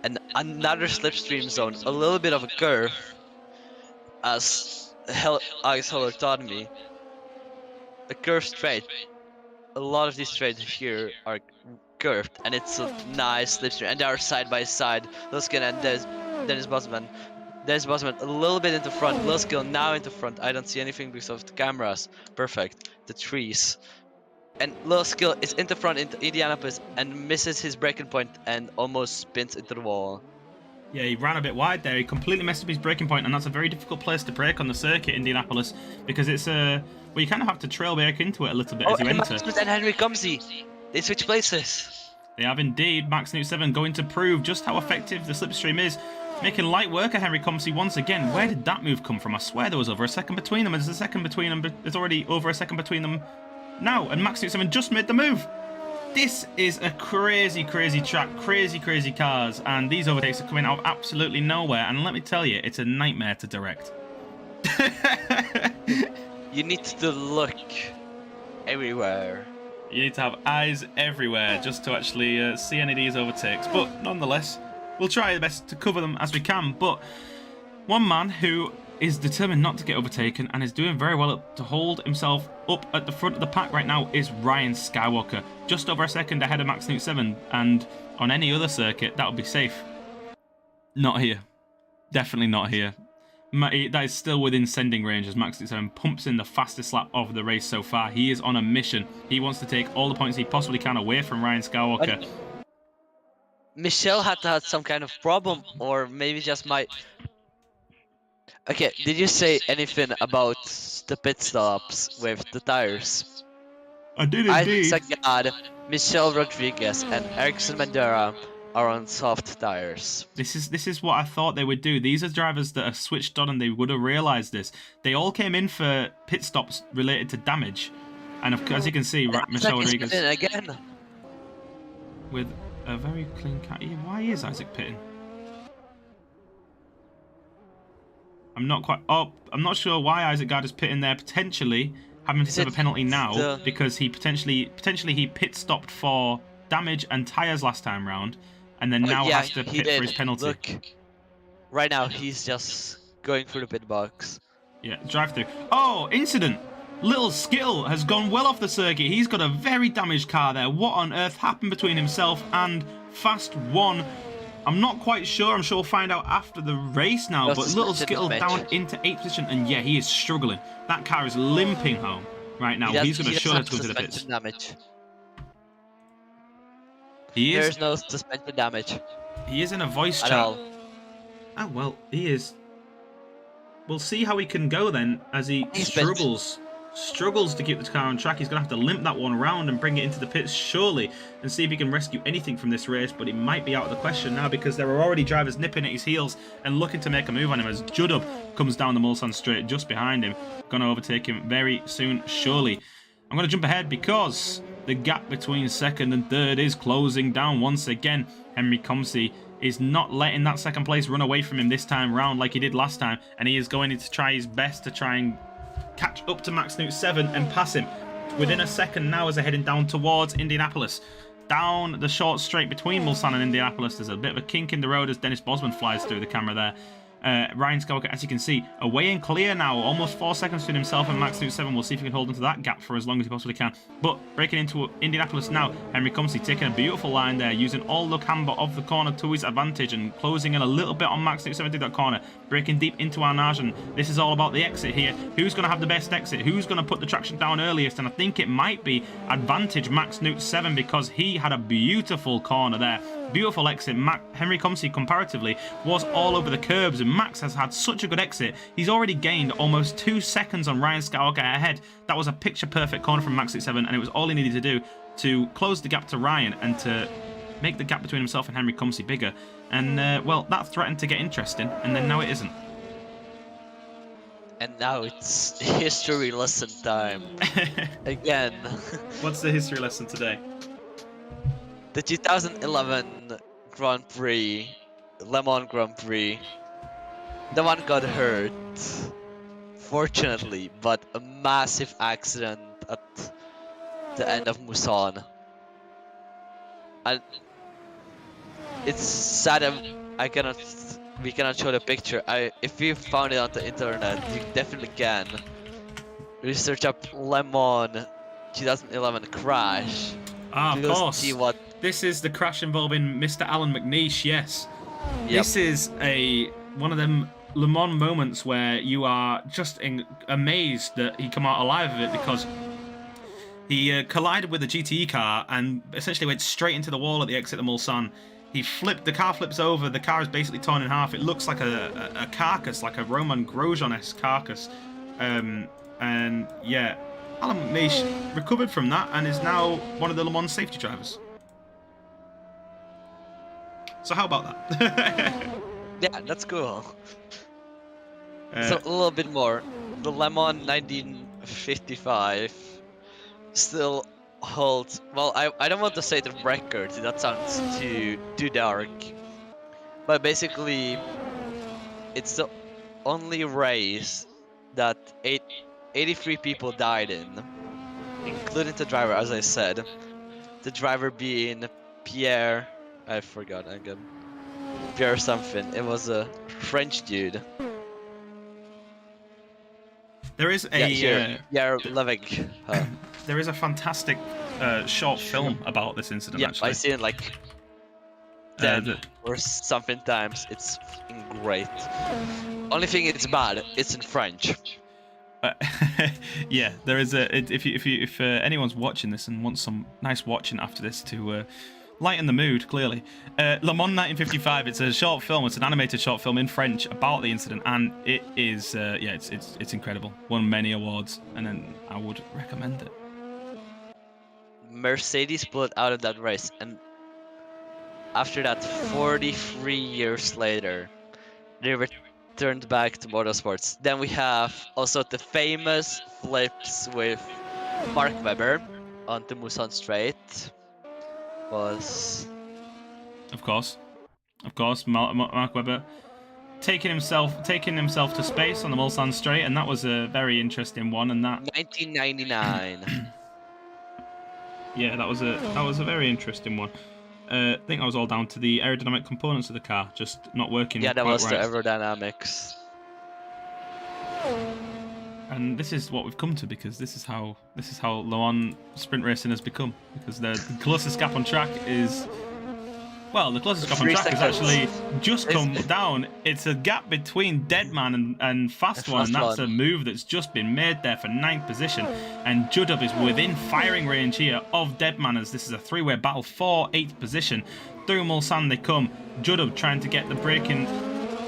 And another slipstream zone. A little bit of a curve. As Alex Heller taught me. A curved straight. A lot of these straights here are curved, and it's a nice slipstream, and they are side by side. Little Skill and Dennis Bosman. Dennis Bosman a little bit into front. Little Skill now into front. I don't see anything because of the cameras. Perfect. The trees. And Little Skill is into front into Indianapolis and misses his braking point and almost spins into the wall. Yeah, he ran a bit wide there. He completely messed up his braking point, and that's a very difficult place to brake on the circuit, Indianapolis, because it's well, you kind of have to trail back into it a little bit as you enter. And Henry Comsey, they switch places. They have indeed. Max Newt 7 going to prove just how effective the slipstream is, making light work of Henry Comsey once again. Where did that move come from? I swear there was over a second between them. There's a second between them, but there's already over a second between them now, and Max Newt 7 just made the move. This is a crazy, crazy track, crazy, crazy cars, and these overtakes are coming out of absolutely nowhere, and let me tell you, it's a nightmare to direct. You need to look everywhere. You need to have eyes everywhere just to actually see any of these overtakes, but nonetheless, we'll try the best to cover them as we can. But one man who is determined not to get overtaken and is doing very well to hold himself up at the front of the pack right now is Ryan Skywalker. Just over a second ahead of Max Newt 7, and on any other circuit, that would be safe. Not here. Definitely not here. That is still within sending range as Max Newt 7 pumps in the fastest lap of the race so far. He is on a mission. He wants to take all the points he possibly can away from Ryan Skywalker. Michelle had to have some kind of problem, or maybe just my... Okay, did you say anything about the pit stops with the tires? I did indeed. God, Michelle Rodriguez and Erickson Bandera are on soft tires. This is what I thought they would do. These are drivers that are switched on, and they would have realised this. They all came in for pit stops related to damage, and as you can see, Michelle Rodriguez again with a very clean car. Why is Isaac pitting? I'm not sure why Isaac Gard is pitting there. Potentially having to serve a penalty now because he potentially he pit stopped for damage and tyres last time round, and then now has to pit for his penalty. Look, right now he's just going through the pit box. Yeah, drive through. Oh, incident! Little Skill has gone well off the circuit. He's got a very damaged car there. What on earth happened between himself and Fast 1? I'm not quite sure. I'm sure we'll find out after the race now. But Little Skill down into 8th position, and yeah, he is struggling. That car is limping home right now. He's going to show it to go to the pits. Damage. There's no suspension damage. He is in a voice chat. Oh well, he is. We'll see how he can go then as he struggles to keep the car on track. He's going to have to limp that one around and bring it into the pits surely and see if he can rescue anything from this race, but it might be out of the question now because there are already drivers nipping at his heels and looking to make a move on him as Judub comes down the Mulsanne straight just behind him. Going to overtake him very soon surely. I'm going to jump ahead because the gap between second and third is closing down once again. Henry Comsey is not letting that second place run away from him this time round like he did last time, and he is going to try his best to try and catch up to Max Newt 7 and pass him within a second now as they're heading down towards Indianapolis. Down the short straight between Mulsanne and Indianapolis, there's a bit of a kink in the road as Dennis Bosman flies through the camera there. Ryan Skywalker, as you can see, away and clear now. Almost 4 seconds between himself and Max Newt 7. We'll see if he can hold onto that gap for as long as he possibly can. But breaking into Indianapolis now, Henry Comsey taking a beautiful line there, using all the camber of the corner to his advantage and closing in a little bit on Max Newt 7 through that corner. Breaking deep into our nage, and this is all about the exit here. Who's going to have the best exit? Who's going to put the traction down earliest? And I think it might be advantage Max Newt 7 because he had a beautiful corner there. Beautiful exit. Henry Comsey comparatively was all over the curbs, and Max has had such a good exit. He's already gained almost 2 seconds on Ryan Skywalker ahead. That was a picture perfect corner from Max Newt 7, and it was all he needed to do to close the gap to Ryan and to make the gap between himself and Henry Comsey bigger. And well, that threatened to get interesting, and then now it isn't. And now it's history lesson time. Again. What's the history lesson today? The 2011 Grand Prix, Le Mans Grand Prix, the one got hurt, fortunately, but a massive accident at the end of Musan. And it's sad we cannot show the picture. If you found it on the internet, you definitely can. Research up Le Mans 2011 crash. Ah, of course. See what. This is the crash involving Mr. Alan McNeish, yes. Yep. This is one of them Le Mans moments where you are just amazed that he come out alive of it, because he collided with a GTE car and essentially went straight into the wall at the exit of Mulsanne. The car flips over, the car is basically torn in half. It looks like a carcass, like a Roman Grosjean-esque carcass. And yeah, Alan McNeish recovered from that and is now one of the Le Mans safety drivers. So how about that? Yeah, that's cool. So a little bit more. The Le Mans 1955 still holds. Well, I don't want to say the record. That sounds too dark. But basically, it's the only race that 83 people died in, including the driver, as I said. The driver being Pierre. I forgot again. Pierre something. It was a French dude. There is a Pierre Levig. There is a fantastic short film about this incident. Yeah, actually. I seen it like 10 or something times. It's great. Only thing it's bad, it's in French. Yeah, there is a. If anyone's watching this and wants some nice watching after this to lighten the mood, clearly, Le Mans 1955. It's a short film. It's an animated short film in French about the incident, and it is yeah, it's incredible. Won many awards, and then I would recommend it. Mercedes pulled out of that race, and after that, 43 years later, they returned back to motorsports. Then we have also the famous flips with Mark Webber onto Mulsanne Straight. Was of course Mark Webber taking himself to space on the Mulsanne Straight, and that was a very interesting one. And that 1999. Yeah, that was a very interesting one. I think that was all down to the aerodynamic components of the car just not working. Yeah, that quite was right. the aerodynamics. And this is what we've come to, because this is how Le Mans sprint racing has become. Because the closest gap on track is, well, the closest gap on track has actually just come down. It's a gap between Deadman and Fast One, and that's a move that's just been made there for 9th position. And Judub is within firing range here of Deadman, as this is a three-way battle for 8th position. Through Mulsanne they come. Judub trying to get the braking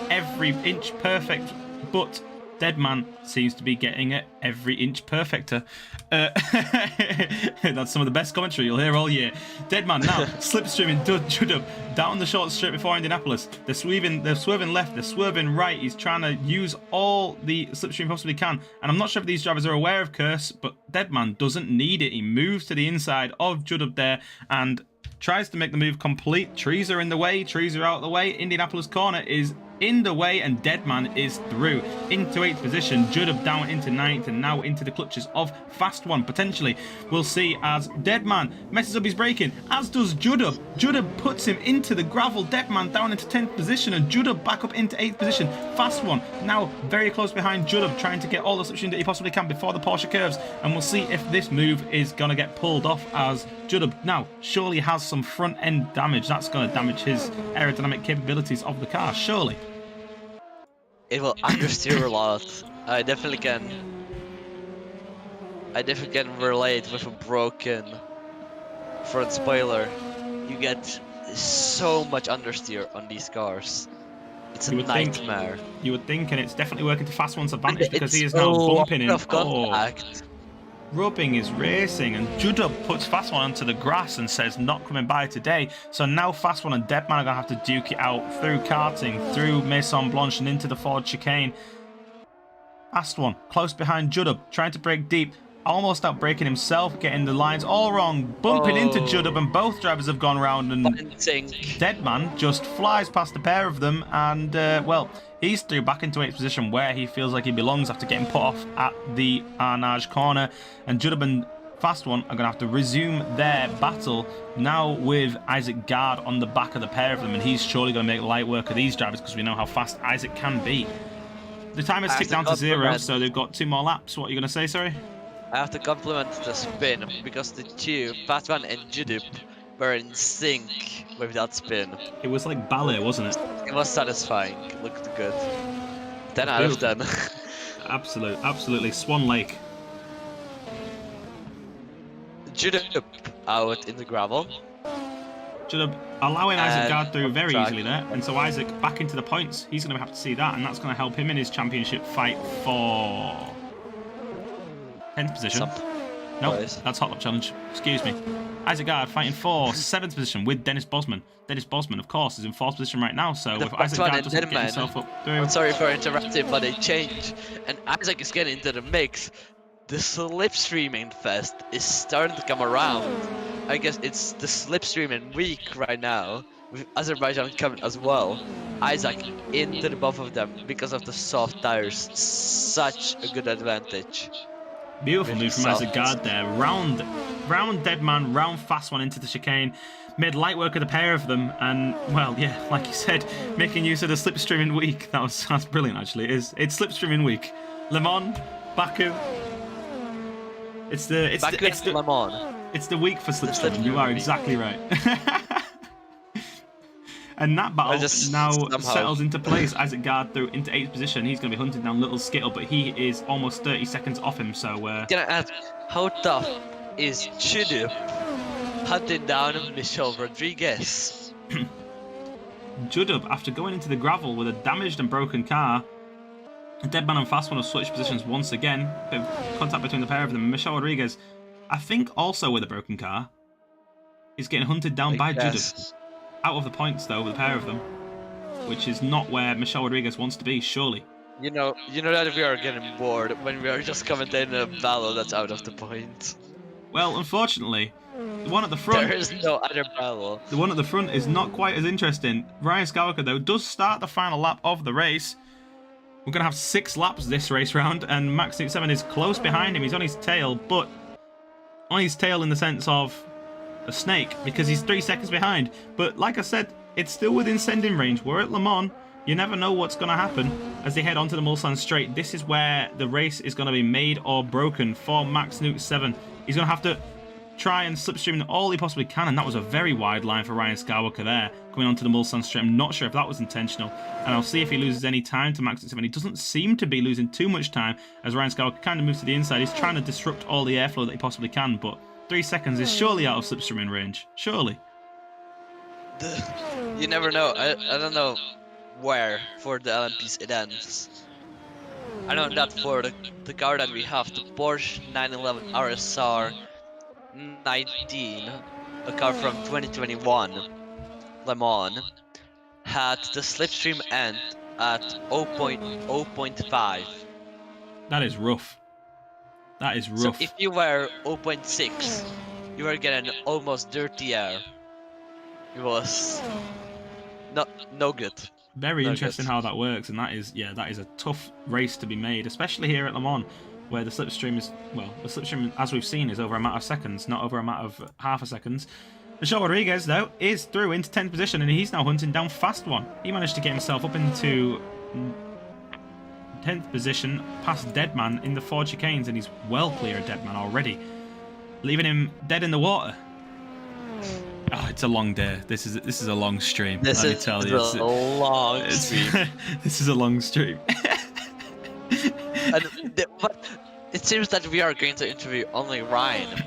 every inch perfect, but Deadman seems to be getting it every inch perfecter. That's some of the best commentary you'll hear all year. Deadman now slipstreaming Judub down the short straight before Indianapolis. They're swerving left, they're swerving right. He's trying to use all the slipstream possibly can. And I'm not sure if these drivers are aware of Curse, but Deadman doesn't need it. He moves to the inside of Judub there and tries to make the move complete. Trees are in the way, trees are out of the way. Indianapolis corner is in the way, and Deadman is through into 8th position. Judub down into 9th, and now into the clutches of Fast One. Potentially, we'll see as Deadman messes up his braking, as does Judub. Judub puts him into the gravel. Deadman down into 10th position, and Judub back up into 8th position. Fast One now very close behind Judub, trying to get all the slipstream that he possibly can before the Porsche curves, and we'll see if this move is going to get pulled off, as Judub now surely has some front end damage. That's going to damage his aerodynamic capabilities of the car, surely. It will understeer a lot. I definitely can relate with a broken front spoiler. You get so much understeer on these cars. It's a nightmare. You would think, and it's definitely working to Fast One's advantage, because he is now bumping in. Rubbing is racing, and Judub puts Fast One onto the grass and says not coming by today. So now Fast One and Deadman are going to have to duke it out through karting, through Maison Blanche and into the Ford chicane. Fast One close behind Judub, trying to brake deep, almost out braking himself, getting the lines all wrong, bumping into Judub, and both drivers have gone round, and Deadman just flies past the pair of them, and well, he's through back into 8th position where he feels like he belongs after getting put off at the Arnage corner, and Judub and Fast One are going to have to resume their battle now with Isaac Gard on the back of the pair of them, and he's surely going to make light work of these drivers because we know how fast Isaac can be. The time has ticked down to 0, so they've got 2 more laps. What are you going to say, sorry? I have to compliment the spin, because the two, Fast One and Judub, were in sync with that spin. It was like ballet, wasn't it? It was satisfying. Looked good. 10 out of 10. Absolutely. Swan Lake. Judub out in the gravel. Judub allowing Isaac Gard through very easily there, and so Isaac back into the points. He's going to have to see that, and that's going to help him in his championship fight for 10th position. Nope, that's Hot Lap Challenge. Excuse me. Isaac Gard fighting for 7th position with Dennis Bosman. Dennis Bosman, of course, is in 4th position right now, so with Isaac Gard just getting himself up through. I'm sorry for interrupting, but they changed, and Isaac is getting into the mix. The slipstreaming fest is starting to come around. I guess it's the slipstreaming week right now, with Azerbaijan coming as well. Isaac into the both of them because of the soft tires. Such a good advantage. Beautiful move from Isaac Gard there. Round Deadman, round Fast One into the chicane. Made light work of the pair of them, and well, yeah, like you said, making use of the slipstreaming week. That's brilliant, actually. It's slipstreaming week. Le Mans, Baku. It's the Le Mans. It's the week for slipstreaming. You are exactly right. And that battle now settles into place. Isaac Gard through into 8th position. He's going to be hunting down Little Skittle, but he is almost 30 seconds off him. So, can I ask, how tough is Judub hunting down Michel Rodriguez? Judub, after going into the gravel with a damaged and broken car, Deadman and Fast One have switched positions once again. Bit of contact between the pair of them. Michel Rodriguez, I think also with a broken car, is getting hunted down by Judub. Out of the points, though, with a pair of them, which is not where Michel Rodriguez wants to be, surely. You know that we are getting bored when we are just commentating a battle that's out of the point. Well, unfortunately, the one at the front... There is no other battle. The one at the front is not quite as interesting. Ryan Skywalker, though, does start the final lap of the race. We're going to have 6 laps this race round, and Max Nuke 7 is close behind him. He's on his tail, but on his tail in the sense of a snake, because he's 3 seconds behind. But like I said, it's still within sending range. We're at Le Mans. You never know what's going to happen as they head onto the Mulsanne Straight. This is where the race is going to be made or broken for Max Nuke 7. He's going to have to try and slipstream all he possibly can, and that was a very wide line for Ryan Skywalker there, coming onto the Mulsanne Straight. I'm not sure if that was intentional, and I'll see if he loses any time to Max Nuke 7. He doesn't seem to be losing too much time as Ryan Skywalker kind of moves to the inside. He's trying to disrupt all the airflow that he possibly can, but 3 seconds is surely out of slipstreaming range. Surely. You never know. I don't know where for the LMPs it ends. I know that for the car that we have, the Porsche 911 RSR 19, a car from 2021, Le Mans, had the slipstream end at 0.5. That is rough. That is rough. So if you were 0.6, you were getting almost dirty air. It was no good. Very No interesting good. how that works, and that is a tough race to be made, especially here at Le Mans, where the slipstream is, well, the slipstream, as we've seen, is over a matter of seconds, not over a matter of half a second. Michel Rodriguez, though, is through into 10th position, and he's now hunting down Fast One. He managed to get himself up into 10th position, past Deadman in the Ford chicanes, and he's well clear of Deadman already, leaving him dead in the water. Oh, it's a long day. This is a long stream. Let me tell you, a long stream. This is a long stream. But it seems that we are going to interview only Ryan.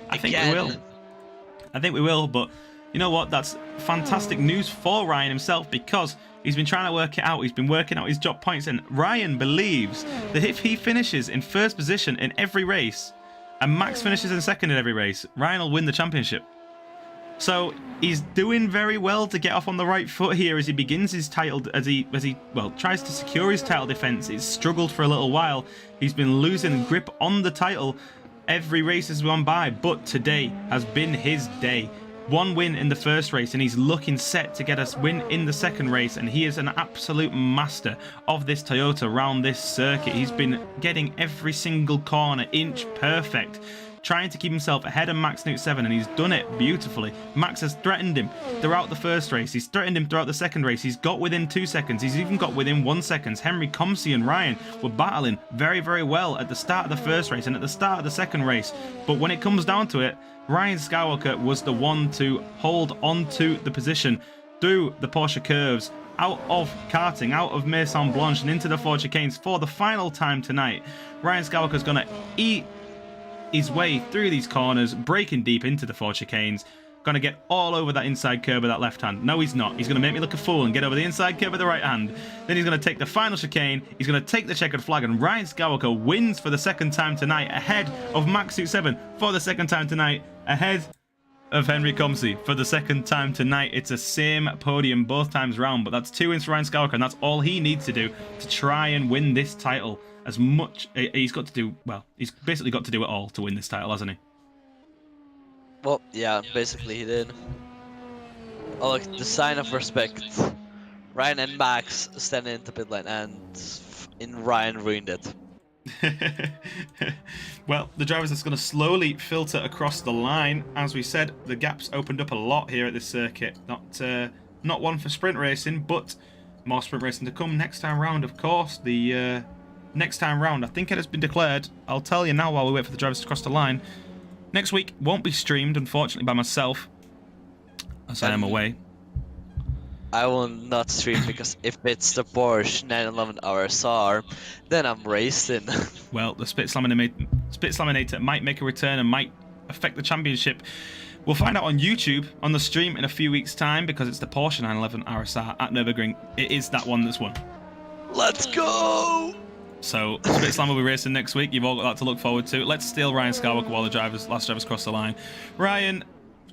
I think we will. I think we will, but you know what? That's fantastic news for Ryan himself, because he's been trying to work it out. He's been working out his drop points, and Ryan believes that if he finishes in first position in every race, and Max finishes in second in every race, Ryan will win the championship. So he's doing very well to get off on the right foot here as he begins his title, as he tries to secure his title defense. It's struggled for a little while. He's been losing grip on the title every race has gone by, but today has been his day. One win in the first race, and he's looking set to get us win in the second race, and he is an absolute master of this Toyota around this circuit. He's been getting every single corner inch perfect, trying to keep himself ahead of Max Newt 7, and he's done it beautifully. Max has threatened him throughout the first race. He's threatened him throughout the second race. He's got within 2 seconds. He's even got within 1 second. Henry Comsey and Ryan were battling very, very well at the start of the first race and at the start of the second race. But when it comes down to it, Ryan Skywalker was the one to hold on to the position through the Porsche curves, out of karting, out of Maison Blanche, and into the Ford chicanes for the final time tonight. Ryan Skywalker's going to eat his way through these corners, breaking deep into the Ford chicanes, going to get all over that inside curb with that left hand. No, he's not. He's going to make me look a fool and get over the inside curb with the right hand. Then he's going to take the final chicane. He's going to take the checkered flag, and Ryan Skywalker wins for the second time tonight, ahead of Max Suit 7 for the second time tonight, ahead of Henry Comsey for the second time tonight. It's a same podium both times round, but that's 2 wins for Ryan Skywalker, and that's all he needs to do to try and win this title. As much he's got to do, well, he's basically got to do it all to win this title, hasn't he? Well, yeah, basically he did. Oh, look, the sign of respect. Ryan and Max standing in the pit lane, and Ryan ruined it. Well, the drivers are going to slowly filter across the line. As we said, the gaps opened up a lot here at this circuit. Not one for sprint racing, but more sprint racing to come next time round, of course. The next time round, I think it has been declared. I'll tell you now while we wait for the drivers to cross the line. Next week won't be streamed, unfortunately, by myself, as I am away. I will not stream, because if it's the Porsche 911 RSR, then I'm racing. Well, the Spit Slaminator might make a return and might affect the championship. We'll find out on YouTube on the stream in a few weeks' time, because it's the Porsche 911 RSR at Nürburgring. It is that one that's won. Let's go! So, Spit Slam will be racing next week. You've all got that to look forward to. Let's steal Ryan Skywalker while the last drivers cross the line. Ryan,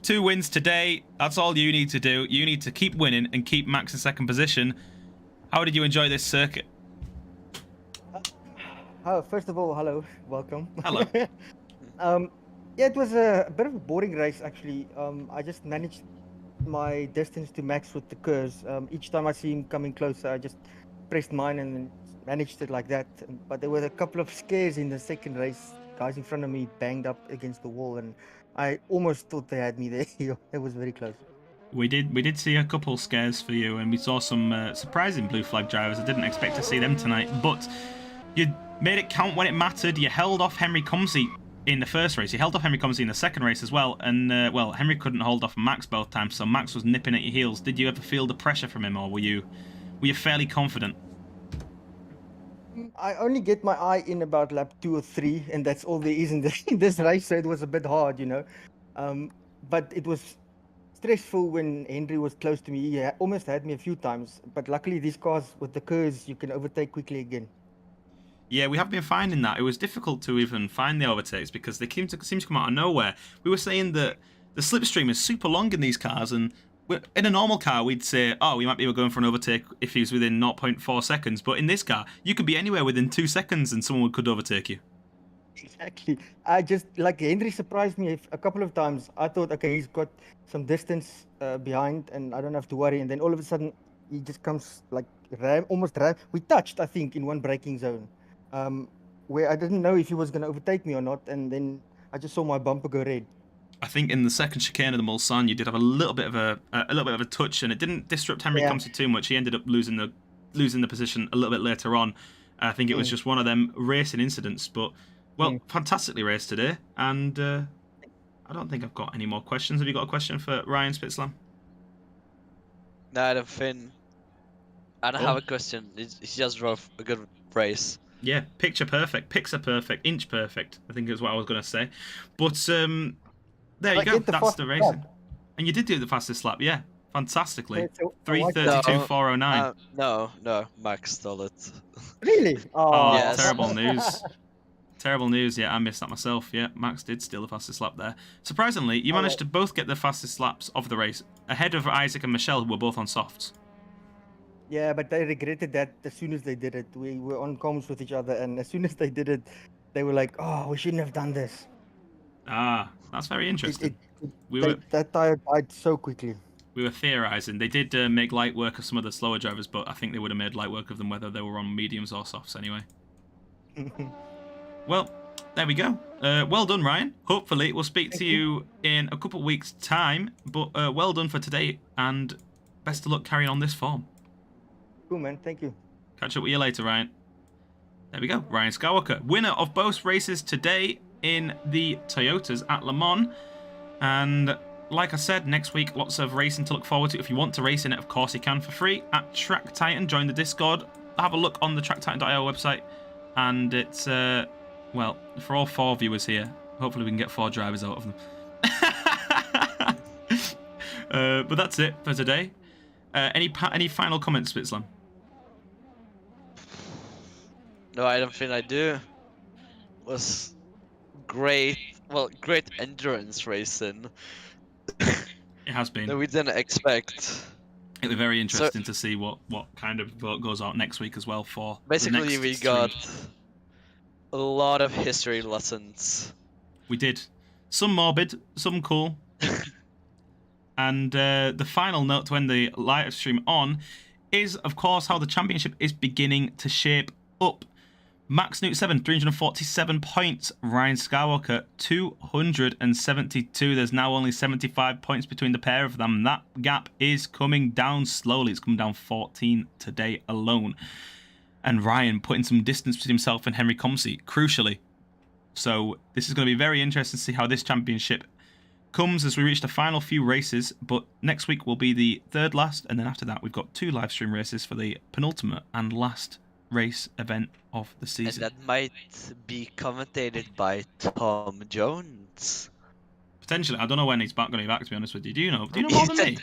2 wins today. That's all you need to do. You need to keep winning and keep Max in second position. How did you enjoy this circuit? First of all, hello, welcome. Hello. Yeah, it was a bit of a boring race, actually. I just managed my distance to Max with the curves. Each time I see him coming closer, I just pressed mine and managed it like that. But there were a couple of scares in the second race. Guys in front of me banged up against the wall, and I almost thought they had me there. It was very close. We did see a couple scares for you, and we saw some surprising blue flag drivers. I didn't expect to see them tonight, but you made it count when it mattered. You held off Henry Comsey in the first race. You held off Henry Comsey in the second race as well, and well, Henry couldn't hold off Max both times, so Max was nipping at your heels. Did you ever feel the pressure from him, or were you fairly confident? I only get my eye in about lap 2 or 3, and that's all there is in this race, so it was a bit hard, you know. But it was stressful when Henry was close to me. He almost had me a few times, but luckily these cars with the curves, you can overtake quickly again. Yeah, we have been finding that. It was difficult to even find the overtakes because they seem to come out of nowhere. We were saying that the slipstream is super long in these cars, and in a normal car, we'd say, oh, we might be going for an overtake if he was within 0.4 seconds. But in this car, you could be anywhere within 2 seconds and someone could overtake you. Exactly. I just, like, Henry surprised me a couple of times. I thought, okay, he's got some distance behind and I don't have to worry. And then all of a sudden, he just comes like almost ram. We touched, I think, in one braking zone, where I didn't know if he was going to overtake me or not, and then I just saw my bumper go red. I think in the second chicane of the Mulsanne, you did have a little bit of a touch, and it didn't disrupt Henry Yeah. Comsey too much. He ended up losing the position a little bit later on. I think it was just one of them racing incidents, but fantastically raced today, and I don't think I've got any more questions. Have you got a question for Ryan Spitzlam? No, I don't think. I don't Cool. have a question. He just drove a good race. Yeah, picture perfect, inch perfect, I think is what I was going to say. But there you go, that's the racing. Lap. And you did do the fastest lap, yeah, fantastically. 3:32.409. No, Max stole it. Really? Oh, yes. Terrible news. Terrible news, yeah, I missed that myself. Yeah, Max did steal the fastest lap there. Surprisingly, you managed to both get the fastest laps of the race, ahead of Isaac and Michelle, who were both on softs. Yeah, but they regretted that as soon as they did it. We were on comms with each other, and as soon as they did it, they were like, "Oh, we shouldn't have done this." Ah, that's very interesting. That tire died so quickly. We were theorising. They did make light work of some of the slower drivers, but I think they would have made light work of them whether they were on mediums or softs anyway. Well, there we go. Well done, Ryan. Hopefully, we'll speak to you in a couple of weeks' time. But well done for today, and best of luck carrying on this form. Cool, man. Thank you. Catch up with you later, Ryan. There we go. Ryan Skywalker, winner of both races today in the Toyotas at Le Mans. And like I said, next week, lots of racing to look forward to. If you want to race in it, of course you can for free at Track Titan. Join the Discord. Have a look on the tracktitan.io website. And it's, well, for all 4 viewers here, hopefully we can get 4 drivers out of them. But that's it for today. Any final comments, Spitzlam? No, I don't think I do. It was great. Well, great endurance racing. It has been. That we didn't expect. It'll be very interesting to see what kind of vote goes out next week as well for basically we got a lot of history lessons. We did. Some morbid, some cool. And the final note to end the live stream on is, of course, how the championship is beginning to shape up. Max Newt 7, 347 points. Ryan Skywalker, 272. There's now only 75 points between the pair of them. That gap is coming down slowly. It's come down 14 today alone. And Ryan putting some distance between himself and Henry Comsey, crucially. So this is going to be very interesting to see how this championship comes as we reach the final few races. But next week will be the third last. And then after that, we've got 2 live stream races for the penultimate and last race event of the season. And that might be commentated by Tom Jones. Potentially. I don't know when he's going to be back, to be honest with you. Do you know more than me?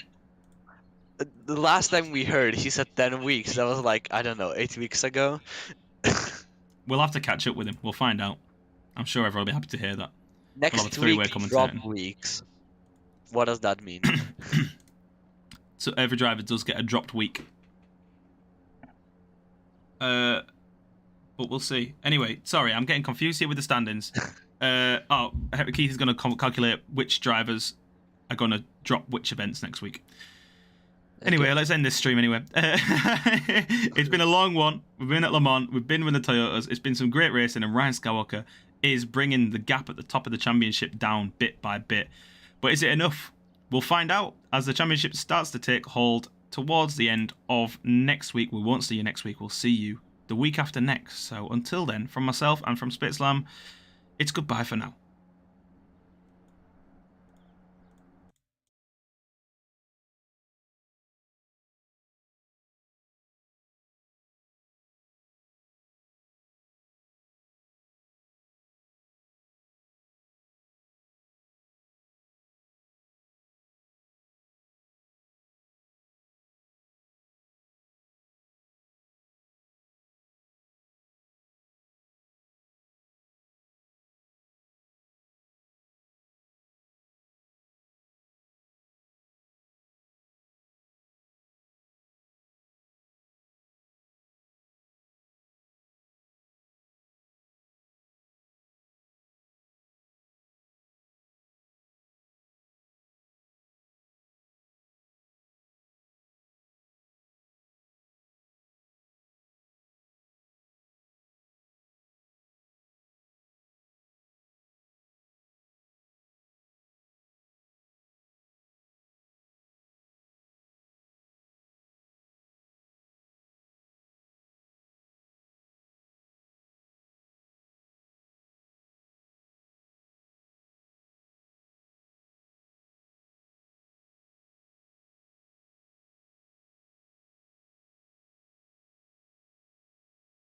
The last time we heard, he said 10 weeks. That was like, I don't know, 8 weeks ago. We'll have to catch up with him. We'll find out. I'm sure everyone will be happy to hear that. Next week, drop weeks. What does that mean? So every driver does get a dropped week. But we'll see. Anyway, sorry, I'm getting confused here with the standings. Keith is going to calculate which drivers are going to drop which events next week. Anyway, let's end this stream anyway. It's been a long one. We've been at Le Mans. We've been with the Toyotas. It's been some great racing, and Ryan Skywalker is bringing the gap at the top of the championship down bit by bit. But is it enough? We'll find out as the championship starts to take hold towards the end of next week. We won't see you next week. We'll see you the week after next. So until then, from myself and from Spitzlam, it's goodbye for now.